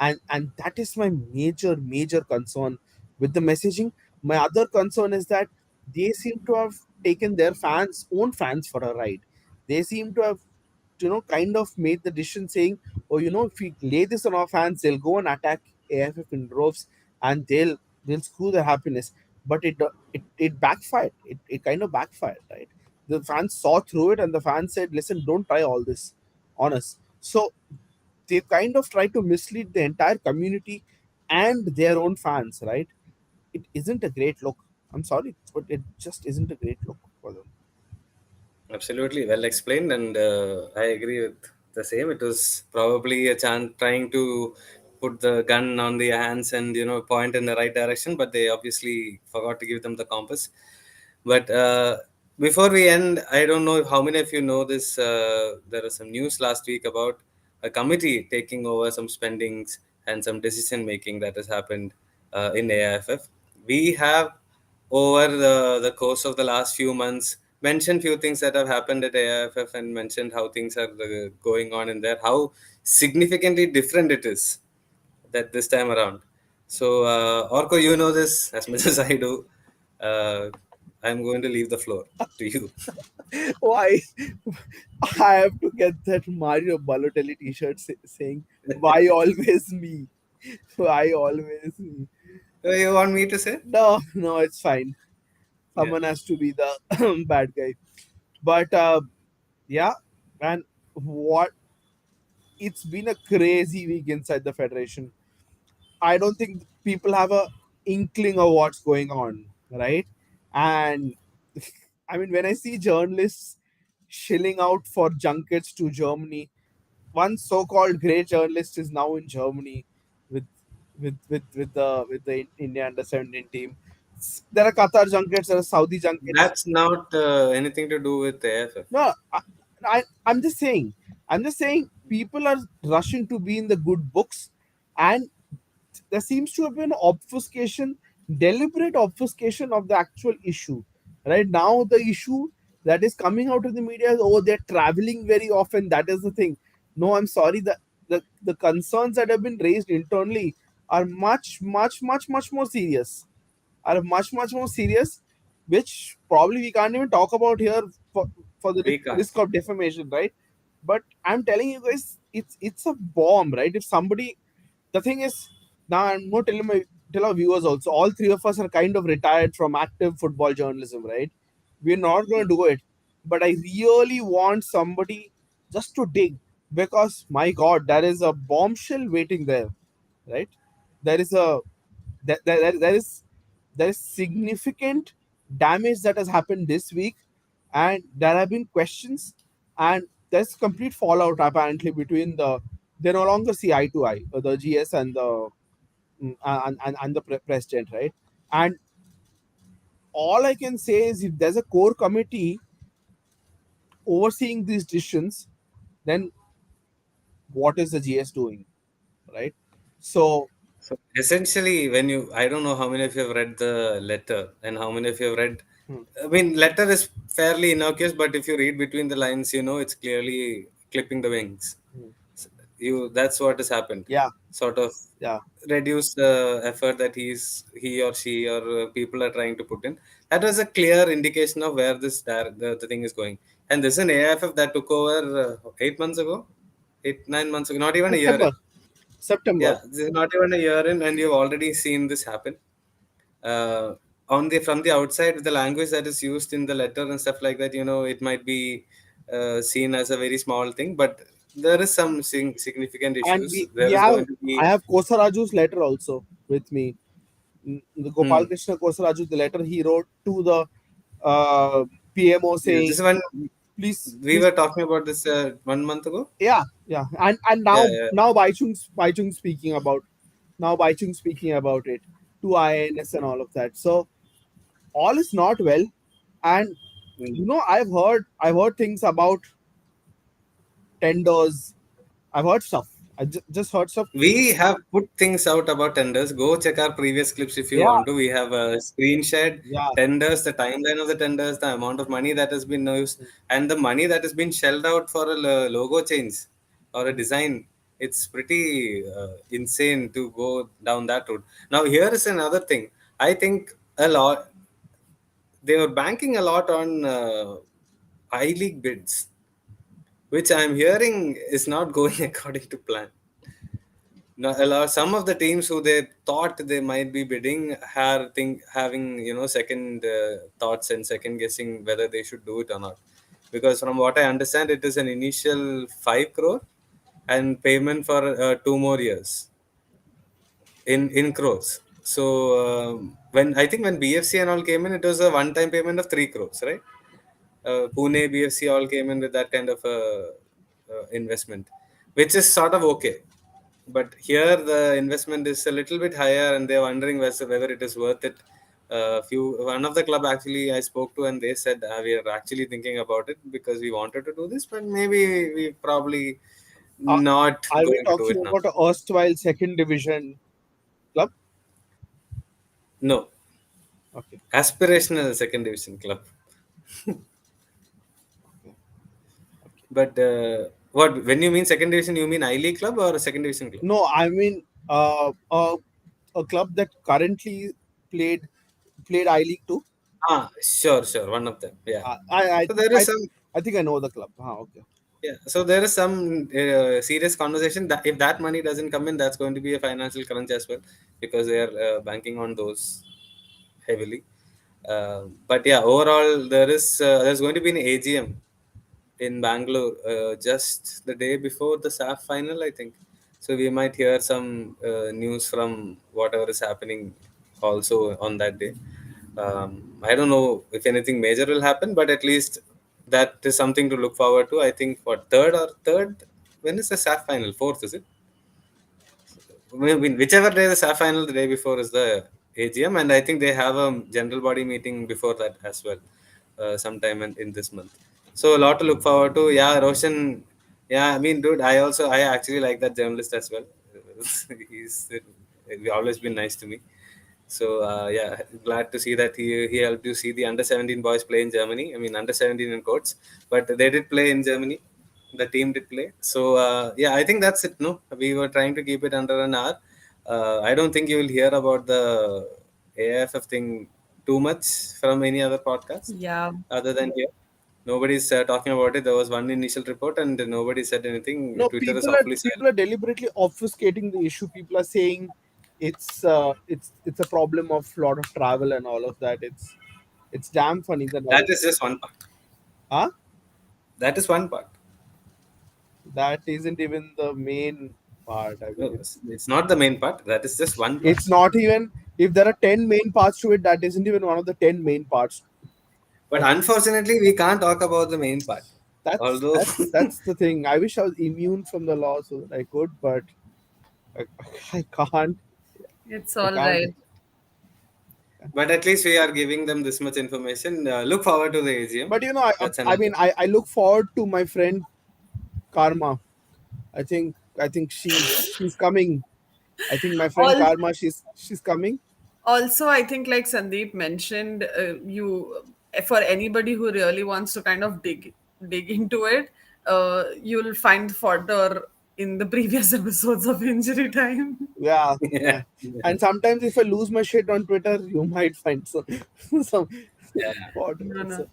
And that is my major concern with the messaging. My other concern is that they seem to have taken their own fans for a ride. They seem to have, kind of made the decision saying, oh, if we lay this on our fans, they'll go and attack AIFF in droves, and they'll screw their happiness. But it backfired. It kind of backfired, right? The fans saw through it, and the fans said, listen, don't try all this on us. So they've kind of tried to mislead the entire community and their own fans, right? It isn't a great look. I'm sorry, but it just isn't a great look for them. Absolutely, well explained, and I agree with the same. It was probably a chance trying to put the gun on the hands and point in the right direction, but they obviously forgot to give them the compass. But before we end, I don't know how many of you know this. There was some news last week about a committee taking over some spendings and some decision making that has happened in AIFF. We have over the course of the last few months mentioned few things that have happened at AIFF and mentioned how things are going on in there, how significantly different it is that this time around. So, Orko, you know this as much as I do. Uh, I'm going to leave the floor to you. Why I have to get that Mario Balotelli T-shirt saying "Why always me? Why always me?" You want me to say? No, no, it's fine. Yeah. Someone has to be the bad guy. But yeah, and what it's been a crazy week inside the federation. I don't think people have a inkling of what's going on, right? And I mean, when I see journalists shilling out for junkets to Germany, one so-called great journalist is now in Germany with with the India under 17 team. There are Qatar junkets, there are Saudi junkets. That's not anything to do with the AFF. No, I'm just saying. I'm just saying people are rushing to be in the good books, and there seems to have been obfuscation, deliberate obfuscation of the actual issue. Right now, the issue that is coming out of the media is, oh, they're traveling very often. That is the thing. No, I'm sorry. The concerns that have been raised internally are much more serious. Are much more serious, which probably we can't even talk about here for the We can't. risk of defamation, right? But I'm telling you guys, it's a bomb, right? If somebody, the thing is, now I'm not telling my tell our viewers also, all three of us are kind of retired from active football journalism, right? We're not going to do it, but I really want somebody just to dig, because my god, there is a bombshell waiting there, right? There is a there is significant damage that has happened this week, and there have been questions, and there's complete fallout apparently between they no longer see eye to eye, the GS and the and the president, right? And all I can say is, if there's a core committee overseeing these decisions, then what is the GS doing, right? So So essentially, when you, I don't know how many of you have read the letter and how many of you have read. hmm, I mean, letter is fairly innocuous, but if you read between the lines, you know it's clearly clipping the wings. hmm, You, that's what has happened. yeah, Sort of yeah, reduce the effort that he or she or people are trying to put in. That was a clear indication of where the thing is going. And this is an AIFF that took over 8 months ago, 8 9 months ago, not even a year September, in. September. Yeah, this is not even a year in, and you've already seen this happen. Uh, on the From the outside, the language that is used in the letter and stuff like that, it might be seen as a very small thing, but there is some significant And issues. we There is have going to I be. have Kosaraju's letter also with me. The Gopal Hmm. Krishna Kosaraju, the letter he wrote to the PMO Yeah, this saying, one we please, were talking about this 1 month ago. yeah, yeah, and Yeah, now yeah. Baichung speaking about, it to INS and all of that. So all is not well, and Hmm. I've heard things about tenders. I've heard stuff. I just heard stuff. We have put things out about tenders. Go check our previous clips if you Yeah, want to. We have screenshot yeah. tenders, the timeline of the tenders, the amount of money that has been used, and the money that has been shelled out for a logo change or a design. It's pretty insane to go down that route. Now, here is another thing. I think a lot they were banking a lot on I League bids, which I'm hearing is not going according to plan. No, some of the teams who they thought they might be bidding are having second thoughts and second guessing whether they should do it or not, because from what I understand, it is an initial 5 crore and payment for 2 more years in crores. So when I think when BFC and all came in, it was a one-time payment of 3 crores, right? Pune BFC all came in with that kind of investment, which is sort of okay. But here the investment is a little bit higher, and they're wondering whether it is worth it. One of the club actually I spoke to, and they said we are actually thinking about it because we wanted to do this, but maybe we probably Uh, not are we going to do talking it now. about a erstwhile second division club? No, Okay. aspirational second division club. Okay. Okay. But what when you mean second division, you mean I League club or a second division club? No, I mean, a club that currently played played I League too? Sure, sure. One of them. Yeah. I So think there is some. I think I know the club. Okay. Yeah. So there is some serious conversation that if that money doesn't come in, that's going to be a financial crunch as well, because they are banking on those heavily. But yeah, overall there's going to be an AGM in Bangalore just the day before the SAF final, I think. So we might hear some news from whatever is happening also on that day. I don't know if anything major will happen, but at least that is something to look forward to. I think for third, when is the SAF final? Fourth, is it? Whichever day the SAF final, the day before is the AGM, and I think they have a general body meeting before that as well, sometime in this month. So a lot to look forward to. Yeah, Roshan. Yeah, I mean, dude, I actually like that journalist as well. He's always been nice to me. So yeah, glad to see that he helped you see the under 17 boys play in Germany. I mean, under 17 in quotes, but they did play in Germany. The team did play. So yeah, I think that's it. No, we were trying to keep it under an hour. I don't think you will hear about the AIFF thing too much from any other podcast Yeah. other than here. Nobody's talking about it. There was one initial report, and nobody said anything. No, Twitter is awfully people silent. are deliberately obfuscating the issue. People are saying it's a problem of lot of travel and all of that. It's damn funny that all That is just one part. huh? That is one part. That isn't even the main part. I mean, No, it's not the main part. That is just one part. it's not even if there are 10 main parts to it. That isn't even one of the 10 main parts. But unfortunately, we can't talk about the main part. Although, That's the thing. I wish I was immune from the law so that I could, but I, I can't. It's I all can't. right. but at least we are giving them this much information. Look forward to the AGM. But That's I another. mean, I look forward to my friend Karma. I think she's coming. I think my friend All Karma, she's coming. Also, I think, like Sandeep mentioned, you for anybody who really wants to kind of dig into it, you'll find fodder in the previous episodes of Injury Time. Yeah, Yeah, yeah. yeah, And sometimes if I lose my shit on Twitter, you might find some some yeah. fodder No, no. also.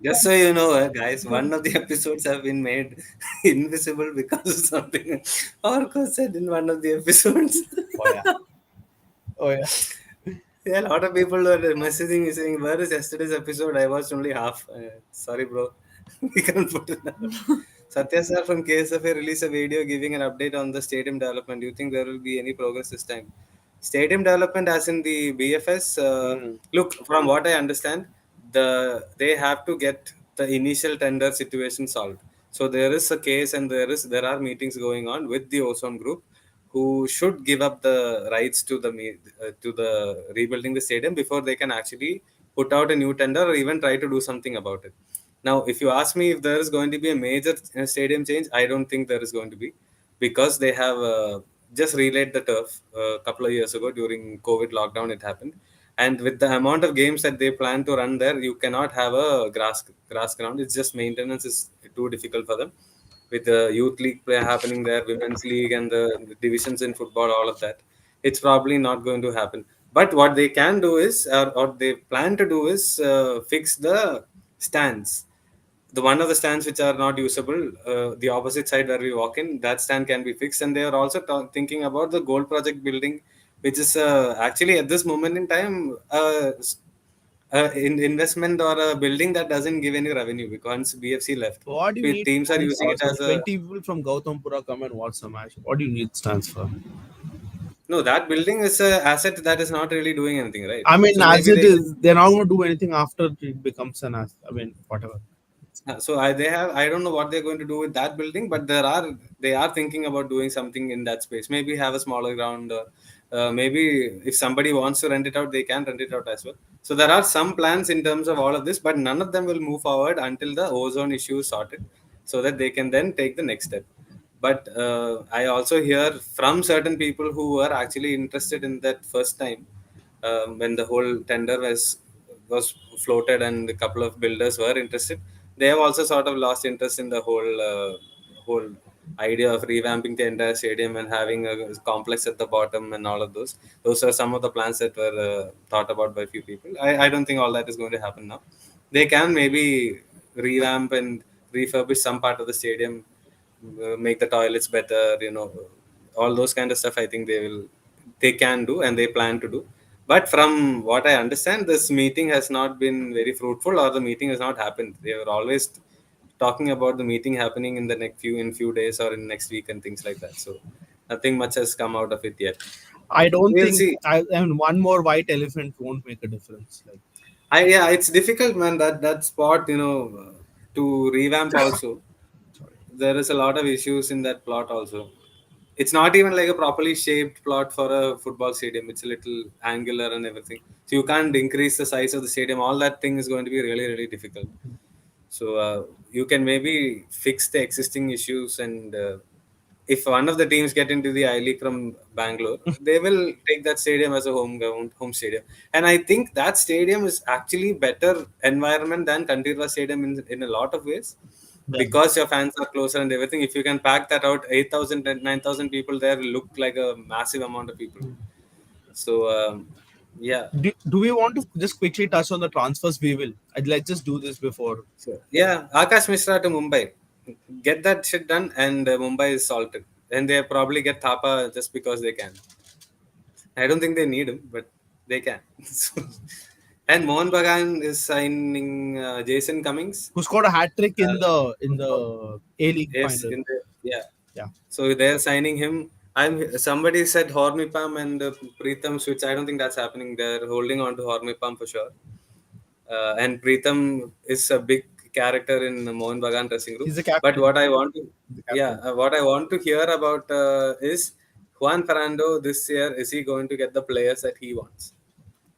Just so you know, guys, one of the episodes have been made invisible because of something Orko said in one of the episodes. Oh yeah. Oh yeah. Yeah, a lot of people were messaging me saying, "Where is yesterday's episode? I watched only half." Sorry, bro. We can't put it now. Satya sir from KSFA released a video giving an update on the stadium development. Do you think there will be any progress this time? Stadium development, as in the BFS. Hmm. Look, from what I understand, they have to get the initial tender situation solved. So there is a case, and there are meetings going on with the Ozone Group, who should give up the rights to the rebuilding the stadium before they can actually put out a new tender or even try to do something about it. Now, if you ask me if there is going to be a major stadium change, I don't think there is going to be, because they have just relayed the turf a couple of years ago during COVID lockdown. It happened, and with the amount of games that they plan to run there, you cannot have a grass ground. It's just maintenance is too difficult for them, with the youth league play happening there, women's league, and the divisions in football, all of that. It's probably not going to happen. But what they can do is, or they plan to do is, fix the stands. The one of the stands which are not usable, the opposite side where we walk in, that stand can be fixed. And they are also thinking about the gold project building, which is actually at this moment in time, investment or a building that doesn't give any revenue, because once BFC left, What do you need teams are stands using for? it So as a. 20 people from Gautampura come and watch the match. What do you need stands for? No, that building is a asset that is not really doing anything, right? I mean, So as maybe it they can. is, they're not going to do anything after it becomes an as. I mean, whatever. They have. I don't know what they're going to do with that building, but they are thinking about doing something in that space. Maybe have a smaller ground, or maybe if somebody wants to rent it out, they can rent it out as well. So there are some plans in terms of all of this, but none of them will move forward until the ozone issue is sorted, so that they can then take the next step. But I also hear from certain people who were actually interested in that first time, when the whole tender was floated and a couple of builders were interested. They have also sort of lost interest in the whole idea of revamping the entire stadium and having a complex at the bottom and all of those. Those are some of the plans that were thought about by few people. I don't think all that is going to happen now. They can maybe revamp and refurbish some part of the stadium, make the toilets better, all those kind of stuff. I think they can do and they plan to do. But from what I understand, this meeting has not been very fruitful, or the meeting has not happened. They were always talking about the meeting happening in the next few days or in next week and things like that. So nothing much has come out of it yet. I don't We'll think see. I mean one more white elephant won't make a difference. Like, Yeah, it's difficult, man. That spot, to revamp also. sorry. There is a lot of issues in that plot also. It's not even like a properly shaped plot for a football stadium. It's a little angular and everything. So you can't increase the size of the stadium. All that thing is going to be really, really difficult. So you can maybe fix the existing issues, and if one of the teams get into the I League from Bangalore, they will take that stadium as a home stadium. And I think that stadium is actually better environment than Kandirva Stadium in a lot of ways, Yeah. because your fans are closer and everything. If you can pack that out, 8,000 and 9,000 people there look like a massive amount of people. So yeah. Do we want to just quickly touch on the transfers? We will. Let's just do this before. So yeah, Akash Mishra to Mumbai. Get that shit done, and Mumbai is salted. And they probably get Thapa just because they can. I don't think they need him, but they can. So, and Mohan Bagan is signing Jason Cummings. Who scored a hat trick in Uh, the A League yes, final? in the yeah. Yeah. So they're signing him. Somebody said Hormipam and Preetham switch. I don't think that's happening. They're holding on to Hormipam for sure. And Preetham is a big character in the Mohan Bagan dressing room. He's the But captain. what I want to, He's the yeah, captain. what I want to hear about is Juan Fernando this year. Is he going to get the players that he wants?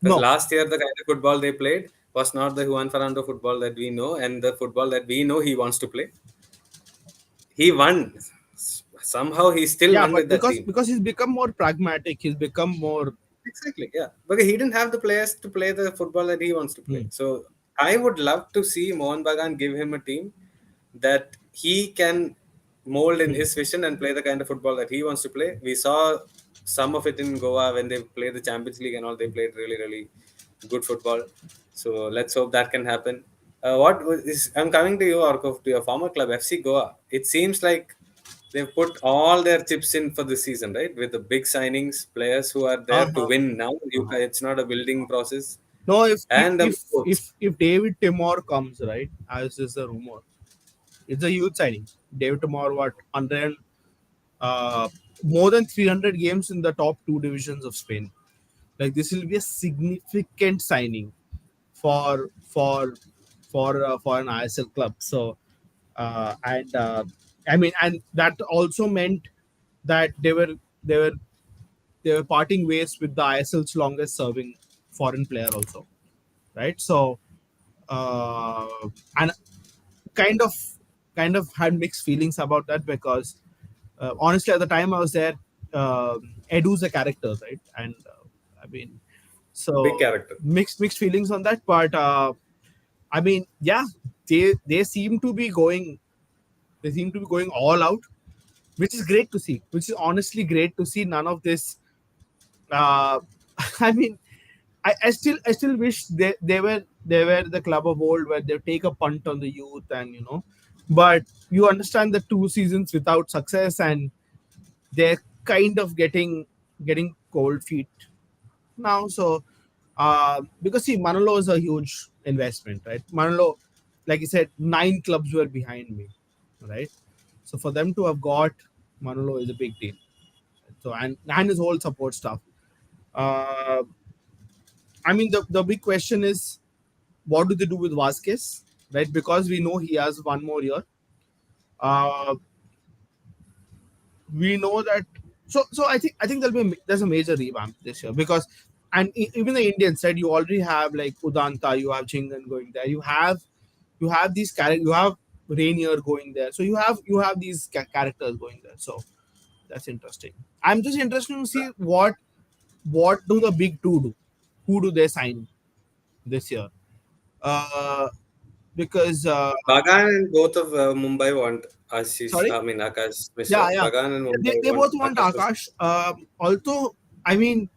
Because No. last year the kind of football they played was not the Juan Fernando football that we know, and the football that we know he wants to play. He won. Somehow he still Yeah, won but with that because team. because he's become more pragmatic, he's become more. Exactly, yeah. Because he didn't have the players to play the football that he wants to play. Hmm. So I would love to see Mohan Bagan give him a team that he can mold in Hmm. his vision and play the kind of football that he wants to play. We saw some of it in Goa when they played the Champions League and all. They played really, really good football. So let's hope that can happen. I'm coming to you, Orkov, to your former club, FC Goa. It seems like they've put all their chips in for this season, right? With the big signings, players who are there to Uh-huh. win now. Uh-huh. It's not a building process. No, if if And if coach, if David Timor comes, right, as is the rumor, it's a huge signing. David Timor, what, 100, more than 300 games in the top two divisions of Spain. Like, this will be a significant signing for for an ISL club. So, and I mean, and that also meant that they were they were parting ways with the ISL's longest serving foreign player also, right? So, uh, and kind of had mixed feelings about that because honestly, at the time I was there, Edu's a character, right? And I mean, big so character. mixed feelings on that. But I mean, yeah, they seem to be going. They seem to be going all out, which is great to see. Which is honestly great to see. None of this. Uh, I mean, I still wish they were the club of old where they take a punt on the youth and but you understand the 2 seasons without success and they're kind of getting cold feet now. So because see, Manolo is a huge investment, right? Manolo, like you said, 9 clubs were behind me, right? So for them to have got Manolo is a big deal. So and his whole support staff. Uh, I mean, the big question is, what do they do with Vasquez, right? Because we know he has one more year. Uh, we know that. So I think there's a major revamp this year because, and even the Indians said you already have like Udanta, you have Chingan going there, you have these characters, you have Rainier going there, so you have these characters going there. So that's interesting. I'm just interested to see what do the big two do, who do they sign this year. Uh, because Bagan and both of Mumbai want Ashish. sorry. I mean Akash Mishra. Yeah, yeah. Bagan and They, Mumbai they want both want Akash Mishra. Akash. Also, I mean,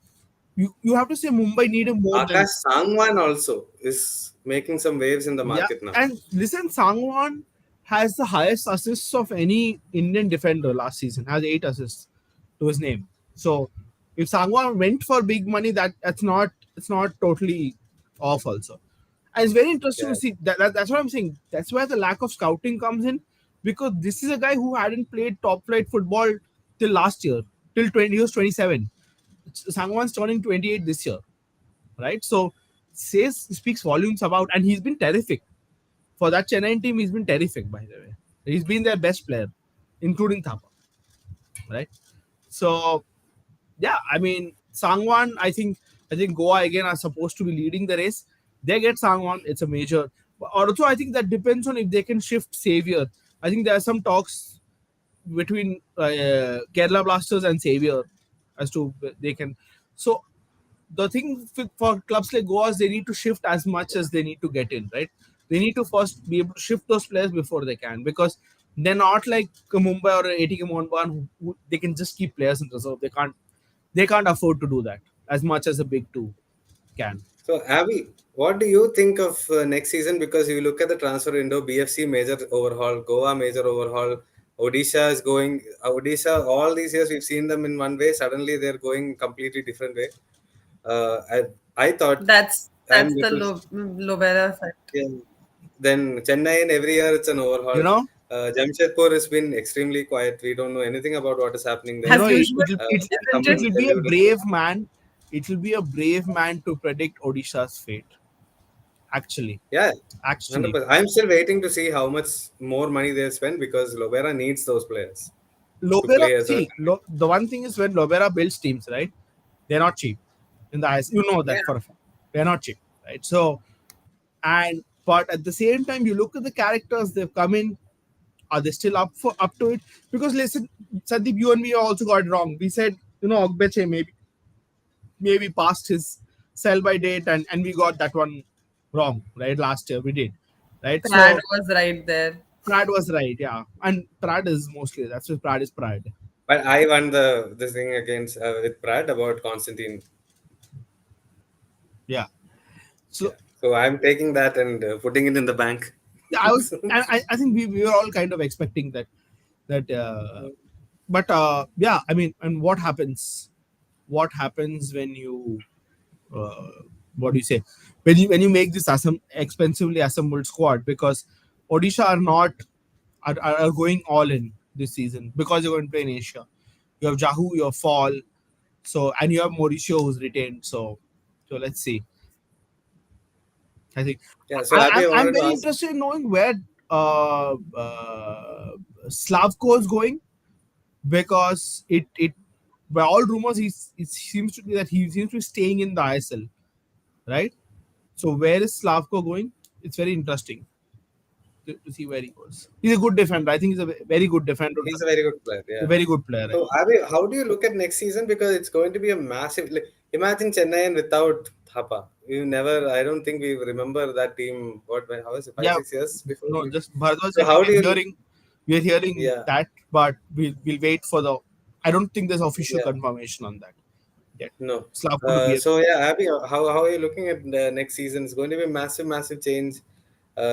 you have to say Mumbai need him more than Akash Sangwan also is making some waves in the yeah. market now. And listen, Sangwan has the highest assists of any Indian defender last season. Has 8 assists to his name. So if Sangwan went for big money, that's not it's not totally off also. And it's very interesting Yeah. to see that's what I'm saying. That's where the lack of scouting comes in because this is a guy who hadn't played top flight football till last year, till 20 he was 27. Sangwan's turning 28 this year, right? So says speaks volumes about, and he's been terrific for that Chennai team. He's been terrific, by the way. He's been their best player, including Thapa, right? So yeah, I mean Sangwan. I think Goa again are supposed to be leading the race. They get Sangwan, it's a major. But also, I think that depends on if they can shift Savior. I think there are some talks between Kerala Blasters and Savior as to they can. So the thing for clubs like Goa is they need to shift as much as they need to get in, right? They need to first be able to shift those players before they can because they're not like Mumbai or ATK Mohun who they can just keep players in reserve. They can't afford to do that as much as the big two can. So, Abby, what do you think of next season? Because you look at the transfer window, BFC major overhaul, Goa major overhaul, Odisha is going. Odisha, all these years we've seen them in one way. Suddenly they're going completely different way. I thought I'm That's the little. Lobera effect. Yeah. Then Chennai, and every year it's an You overhaul. know, Jamshedpur has been extremely quiet. We don't know anything about what is happening you there. know, As usual, isn't it it? Someone will tell be a you to say. brave man. It will be a brave man to predict Odisha's fate. Actually, Yeah, actually, 100%. I'm still waiting to see how much more money they'll spend because Lobera needs those players to Lobera. play a See, certain. the one thing is when Lobera builds teams, right? They're not cheap in the eyes. You know Yeah. that for a fact. They're not cheap, right? So, and but at the same time, you look at the characters they've come in. Are they still up to it? Because listen, Sandeep, you and me also got it wrong. We said Ogbeche maybe passed his sell by date, and we got that one wrong, right? Last year we did, right? Brad So was right there. Prad was right, yeah, and Prad is mostly that's what Prad is Prad, But I won the this thing against with Brad about Constantine. yeah. So Yeah. So I'm taking that and putting it in the bank. yeah, I think we were all kind of expecting that but yeah, I mean, and what happens when you uh, what do you say when you make this expensively assembled squad because Odisha are going all in this season because you're going to play in Asia. You have Jahu, you have Fall, so and you have Mauricio who's retained. So let's see. I think Yeah. So Abby, I I'm wanted to very ask. interested in knowing where Slavko is going because it by all rumors it seems to be that he seems to be staying in the ISL, right? So where is Slavko going? It's very interesting to see where he goes. He's a good defender. I think he's a very good defender. He's a very good player. A Yeah. very good player. So Abby, how do you look at next season? Because it's going to be a massive. Like, imagine Chennai and without Thapa. We never. I don't think we remember that team. What? How is it? Five, Yeah, 6 years before no, we. just Bharadwaj So said how do you? we're hearing Yeah. that, but we'll wait for the. I don't think there's official Yeah. confirmation on that yet. No. Slavko to be a So yeah, Abby, how are you looking at the next season? It's going to be a massive, massive change.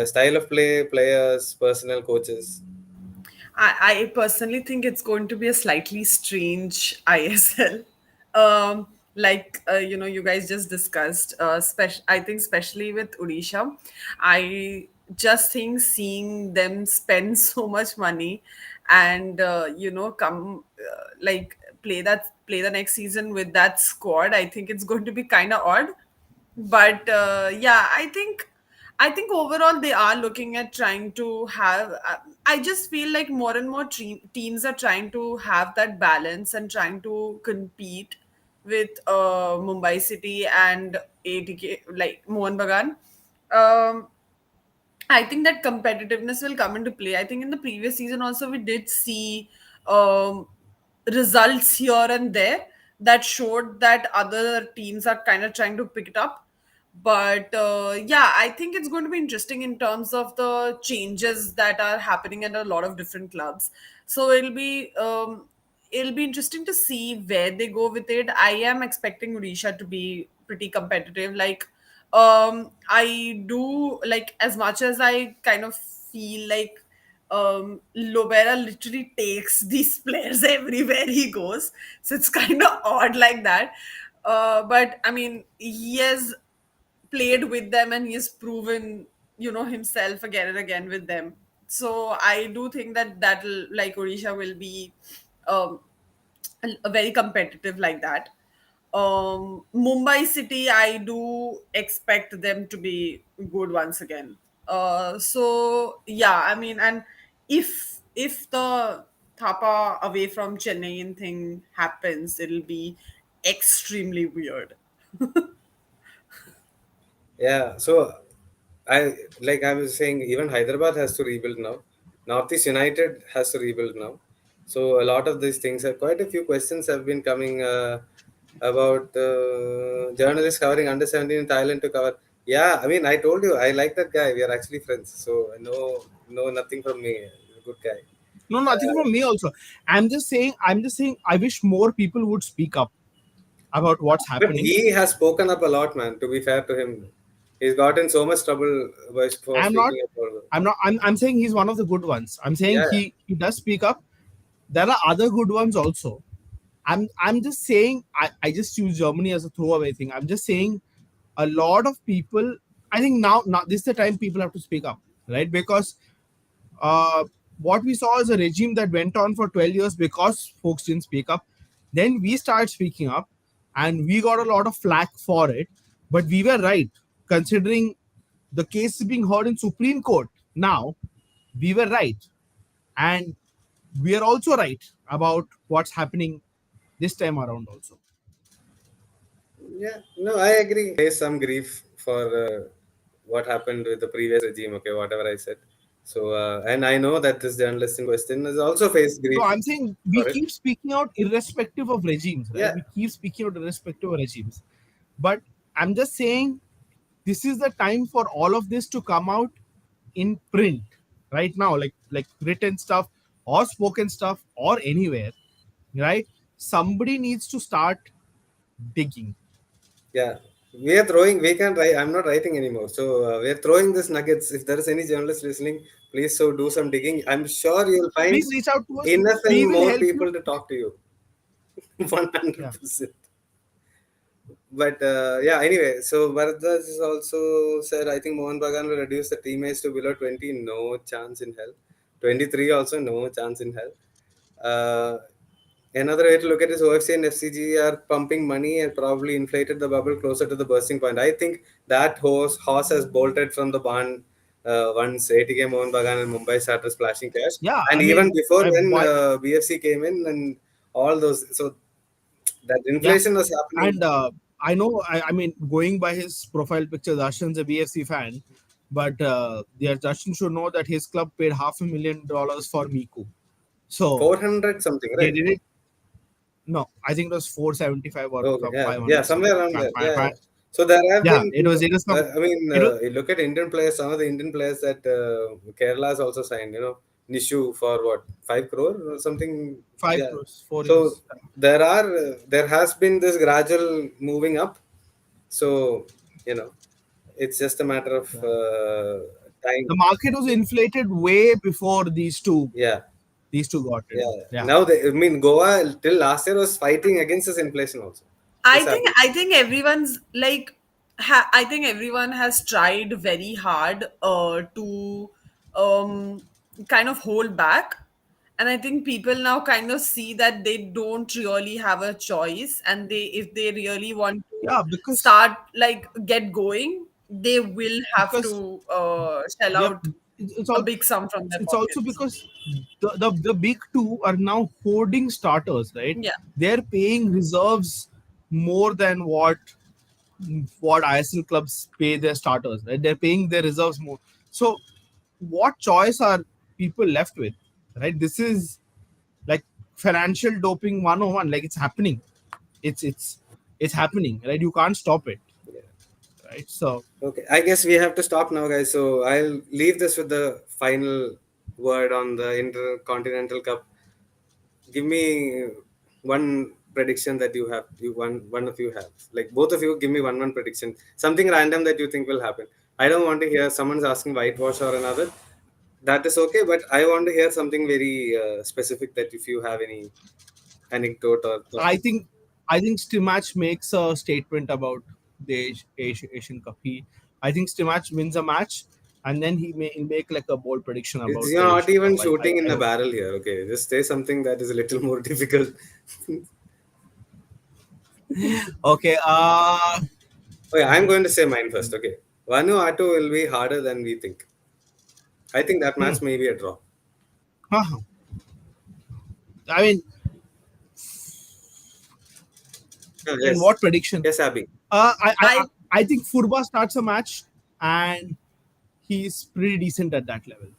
Style of play, players, personnel, coaches. I personally think it's going to be a slightly strange ISL. You guys just discussed, I think, especially with Odisha, I just think seeing them spend so much money and, come play the next season with that squad, I think it's going to be kind of odd. But yeah, I think overall they are looking at trying to have I just feel like more and more teams are trying to have that balance and trying to compete with Mumbai City and ATK, like Mohan Bagan. um, I think that competitiveness will come into play. I think in the previous season also we did see um, results here and there that showed that other teams are kind of trying to pick it up. But yeah, I think it's going to be interesting in terms of the changes that are happening at a lot of different clubs. So it'll be interesting to see where they go with it. I am expecting Odisha to be pretty competitive. Like I do, like, as much as I kind of feel like Lobera literally takes these players everywhere he goes. So it's kind of odd like that. But I mean, he has played with them and he's proven, himself again and again with them. So I do think that that'll, like, Odisha will be um, a very competitive like that. Mumbai City, I do expect them to be good once again. So yeah, I mean, and if the Thapa away from Chennai thing happens, it'll be extremely weird. Yeah, so I was saying, even Hyderabad has to rebuild now. Northeast United has to rebuild now. So a lot of these things have quite a few questions have been coming about journalists covering under 17 in Thailand to cover. Yeah, I mean, I told you I like that guy. We are actually friends. So no, nothing from me. He's a good guy. No, nothing from me also. I'm just saying I wish more people would speak up about what's But happening. he has spoken up a lot, man. To be fair to him, he's gotten so much trouble for I'm not speaking up. For, I'm saying he's one of the good ones. I'm saying yeah, he does speak up. There are other good ones also. I'm just saying I just use Germany as a throwaway thing. I'm just saying a lot of people, I think now this is the time people have to speak up, right? Because uh, what we saw is a regime that went on for 12 years because folks didn't speak up. Then we started speaking up and we got a lot of flack for it. But we were right, considering the case is being heard in Supreme Court now. We were right. And we are also right about what's happening this time around also. yeah. No, I agree. Face some grief for what happened with the previous regime. Okay, whatever I said. So, and I know that this journalist in question has also faced No, grief I'm saying we for it. keep speaking out irrespective of regimes, right? Yeah, We keep speaking out irrespective of regimes. But I'm just saying this is the time for all of this to come out in print right now, like written stuff or spoken stuff or anywhere, right? Somebody needs to start digging. yeah. We are throwing. We can write. I'm not writing anymore. So we are throwing these nuggets. If there is any journalist listening, please so do some digging. I'm sure you'll find Please reach out to us. enough We and will more help you. people to talk to you. Yeah. 100%. But yeah, anyway, so Bharatwaj has also said, I think Mohan Bagan will reduce the team age to below 20. No chance in hell. 23 also, no chance in hell. Uh, Another way to look at it is OFC and FCG are pumping money and probably inflated the bubble closer to the bursting point. I think that horse has bolted from the barn once ATK Mohan Bagan and Mumbai started splashing cash. Yeah, And I even mean, before when why? BFC came in and all those. So that Yeah, inflation was happening. and I know. I mean, going by his profile picture, Darshan's a BFC fan, but the Darshan should know that his club paid $500,000 for Miku. So 400 something, they right? did it. No, I think it was 475 or Okay, yeah, yeah, 500 somewhere something. around there. Yeah, yeah. Five. So there have Yeah, been, it was some. I mean, It was you look at Indian players, some of the Indian players that Kerala has also signed, Nishu for what, 5 crore or something. 5 Yeah. crores, 4 years. So there has been this gradual moving up. So, you know, it's just a matter of Yeah. time. The market was inflated way before Yeah. these two got Yeah. in. Yeah. Now, I mean, Goa till last year was fighting against this inflation also. This happened. I think everyone's like I think everyone has tried very hard to um kind of hold back, and I think people now kind of see that they don't really have a choice, and they if they really want to Yeah, because start, like, get going, they will have because to shell they're out it's a all big sum from their it's also pockets. because the big two are now hoarding starters, right? Yeah. They're paying reserves more than what ISL clubs pay their starters, right? They're paying their reserves more. So what choice are people left with, right? This is like financial doping 101. Like, it's happening. It's happening, right? You can't stop it, Yeah. right? So Okay, I guess we have to stop now, guys. So I'll leave this with the final word on the Intercontinental Cup. Give me one prediction that you have. One of you have. Like both of you, give me one prediction. Something random that you think will happen. I don't want to hear someone's asking whitewash or another. That is okay, but I want to hear something very specific. That if you have any anecdote or thought. I think I think Stimac makes a statement about the Asian Cup. I think Stimac wins a match, and then he'll make like a bold prediction It's about you're the not Asian even Cup. shooting in I the hope. barrel here. Okay, just say something that is a little more difficult. Okay. Okay, I'm going to say mine first. Okay, Vanuatu will be harder than we think. I think that Hmm. match may be a draw. Huh. I mean, and Yes, what prediction? yes, Abby. I I think Furba starts a match, and he's pretty decent at that level. So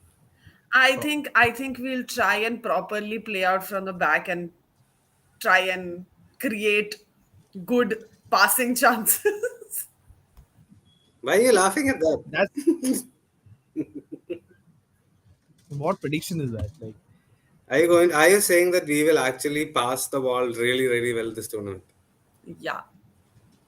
I think we'll try and properly play out from the back and try and create good passing chances. Why are you laughing at that? that's what prediction is that? Like, Are you going? Are you saying that we will actually pass the ball really, really well this tournament? Yeah,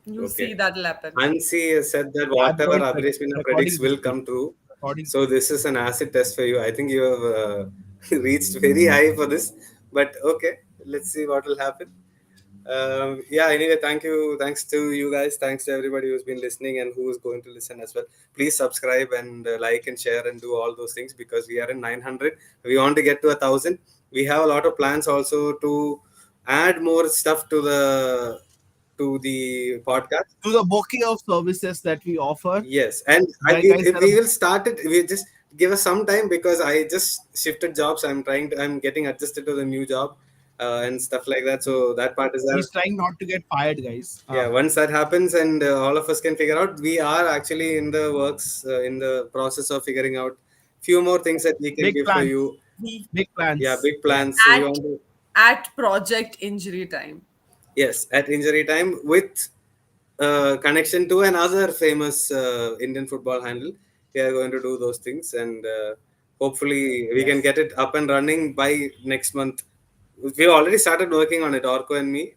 you see Okay. that'll happen. Hansi has said that I'm whatever going to Abhirishmina predicts recording this, will please. come true. Recording. So this is an acid test for you. I think you have reached very high for this. But okay, let's see what will happen. Yeah, anyway, thank you. Thanks to you guys. Thanks to everybody who's been listening and who is going to listen as well. Please subscribe and like and share and do all those things because we are in 900. We want to get to 1,000. We have a lot of plans also to add more stuff to the podcast. To the bouquet of services that we offer, Yes, and guys, there are we will start it. We just give us some time because I just shifted jobs. I'm getting adjusted to the new job and stuff like that. So that part is there. he's trying not to get fired, guys. Yeah, once that happens and all of us can figure out, we are actually in the works, in the process of figuring out few more things that we can Big give for plans, you. We big Yeah, plans. big Yeah, plans. We at want to. at project injury time. Yes, at injury time with connection to another famous Indian football handle. We are going to do those things and hopefully we can yes, get it up and running by next month. We've already started working on it, Orko and me.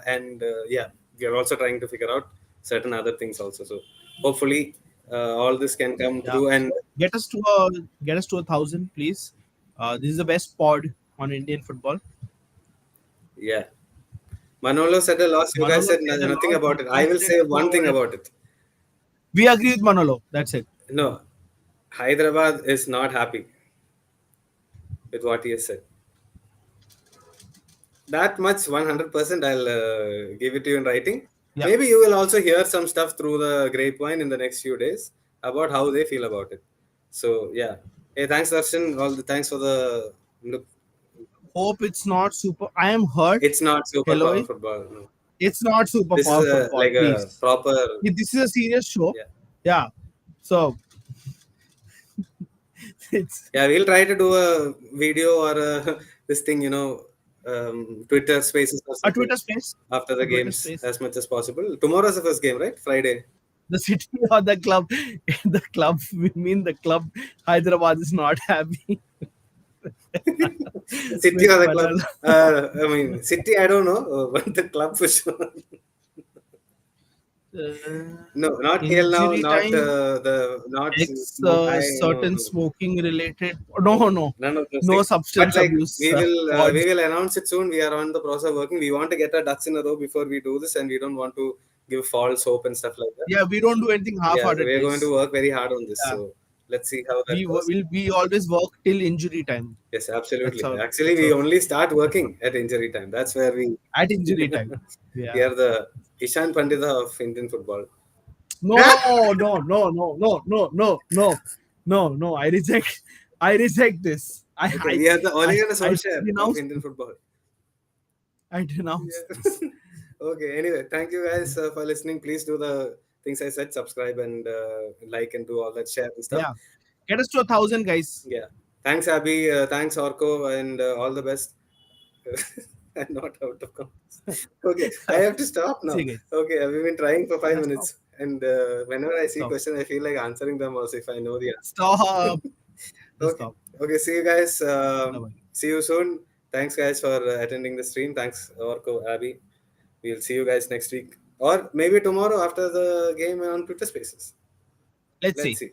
And yeah, we are also trying to figure out certain other things also. So hopefully all this can come yeah. through and Get us to a 1,000, please. This is the best pod on Indian football. yeah. Manolo said a lot. You guys Manolo said said a nothing lot. about it. I He will said say nothing one thing about it. about it. We agree with Manolo. That's it. No, Hyderabad is not happy with what he has said. That much 100% I'll give it to you in writing. Yeah. Maybe you will also hear some stuff through the grapevine in the next few days about how they feel about it. So yeah, hey, thanks Darshan, all the thanks for the look. Hope it's not super. I am hurt. It's not super power Hello. football, no. It's not super This is power a football, like a please. proper. This is a serious show. Yeah, Yeah. So it's yeah, we'll try to do a video or this thing, Twitter spaces or a something Twitter space. after A the Twitter games space. as much as possible. Tomorrow's the first game, right? Friday. The city or the club. The club. We mean the club. Hyderabad is not happy City with or the club? Manolo. I mean, City, I don't know, but the club for sure. No, not KL now, Injury not time. not Ex Smoke Eye, no, certain no, smoking related. No, no, none of those no things. But substance like abuse we pod. will announce it soon. We are on the process of working. We want to get our ducks in a row before we do this, and we don't want to give false hope and stuff like that. Yeah, we don't do anything Yeah, so half-hearted, we are going to guys. work very hard on this. Yeah, So let's see how that goes. we always work till injury time. Yes, That's absolutely. our Actually, that's we our only start working at injury time. That's where we at injury time. we Yeah. are the Ishan Pandita of Indian football. No, no, no, no, no, no, no, no, no, no. I reject this. Okay, we are the Ole Gunnar I Solskjaer of denounce Indian this. football. I denounce this. Yeah. Okay. Anyway, thank you guys for listening. Please do the things I said. Subscribe and like and do all that share and stuff. Yeah. Get us to 1,000, guys. Yeah. Thanks, Abby. Thanks, Orko, and all the best. I'm not out of comments. Okay, I have to stop See now. you guys. Okay, we've been trying for five Yeah, stop. minutes. and whenever I see Stop. questions, I feel like answering them also if I know the answer. Stop. Just Okay. stop. Okay. See you guys. Bye bye. See you soon. Thanks, guys, for attending the stream. Thanks, Orko, Abby. We'll see you guys next week, or maybe tomorrow after the game on Twitter Spaces. Let's Let's see. see.